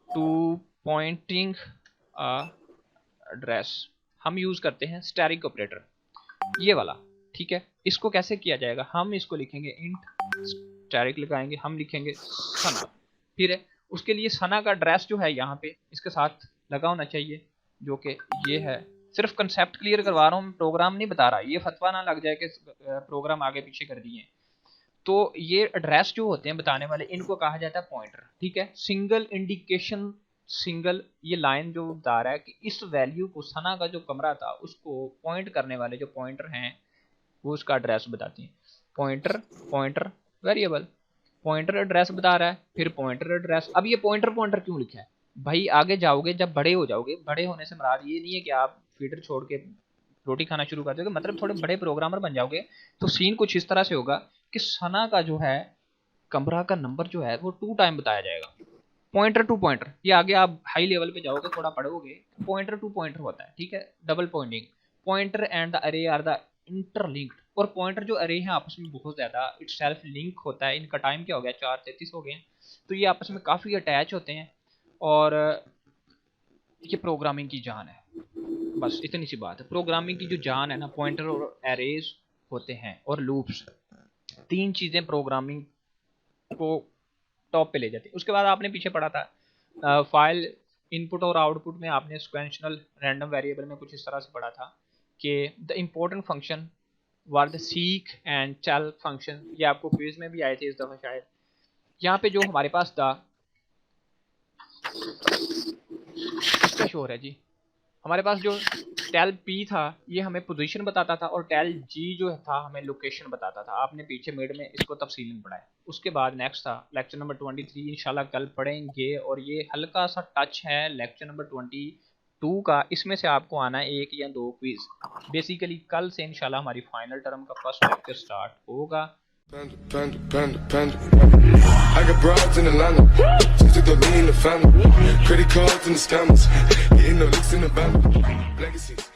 टू पॉइंटिंग एड्रेस, हम यूज करते हैं स्टैटिक ऑपरेटर, ये वाला, ठीक है। इसको कैसे किया जाएगा, हम इसको लिखेंगे इंट स्टैटिक लगाएंगे, हम लिखेंगे सना, फिर है उसके लिए सना का एड्रेस जो है यहाँ पे इसके साथ लगा होना चाहिए, जो कि ये है। सिर्फ कंसेप्ट क्लियर करवा रहा हूँ, प्रोग्राम नहीं बता रहा, ये फतवा ना लग जाए कि प्रोग्राम आगे पीछे कर दिए। तो ये एड्रेस जो होते हैं बताने वाले, इनको कहा जाता है पॉइंटर, ठीक है। सिंगल इंडिकेशन सिंगल ये लाइन जो बता रहा है कि इस वैल्यू को सना का जो कमरा था उसको पॉइंट करने वाले जो पॉइंटर हैं वो उसका एड्रेस बताती हैं। Pointer pointer variable pointer address बता रहा है, फिर पॉइंटर एड्रेस। अब ये पॉइंटर पॉइंटर क्यों लिखा है भाई? आगे जाओगे जब बड़े हो जाओगे, बड़े होने से मुराद ये नहीं है कि आप फीडर छोड़ के रोटी खाना शुरू कर दोगे, मतलब थोड़े बड़े प्रोग्रामर बन जाओगे तो सीन कुछ इस तरह से होगा कि सना का जो है कमरा का नंबर जो है वो 2 टाइम बताया जाएगा। पॉइंटर टू पॉइंटर, ये आगे आप हाई लेवल पे जाओगे थोड़ा पढ़ोगे, पॉइंटर टू पॉइंटर होता है, ठीक है, double pointing. Pointer and the array are the interlinked, और पॉइंटर जो अरे हैं आपस में बहुत ज़्यादा इट्स सेल्फ लिंक होता है। इनका टाइम क्या हो गया 4:33 हो गए, तो ये आपस में काफ़ी अटैच होते हैं और ये प्रोग्रामिंग की जान है। बस इतनी सी बात है, प्रोग्रामिंग की जो जान है ना, पॉइंटर और एरेज होते हैं और लूप्स, 3 चीज़ें प्रोग्रामिंग को टॉप पे ले जाती है। उसके बाद आपने पीछे पढ़ा था फाइल इनपुट और आउटपुट में, आपने सिक्वेंशियल रैंडम वेरिएबल में कुछ इस तरह से पढ़ा था कि the important function were the seek and tell function. ये आपको क्विज में भी आए थे इस दफ़ा शायद। यहाँ पे जो हमारे पास था इसका शोर है जी, हमारे पास जो टेल पी था ये हमें पोजीशन बताता था और टेल जी जो था हमें लोकेशन बताता था। आपने पीछे मिड में इसको तफसीलन पढ़ा है। उसके बाद नेक्स्ट था लेक्चर नंबर 23, इंशाल्लाह कल पढ़ेंगे, और ये हल्का सा टच है लेक्चर नंबर 22 का। इसमें से आपको आना है 1 या 2 क्विज। बेसिकली कल से इंशाल्लाह हमारी फाइनल टर्म का फर्स्ट लेक्चर स्टार्ट होगा। I got broads in Atlanta, just took the lean in the family, credit cards and the scammers, getting no licks in the bank, legacies.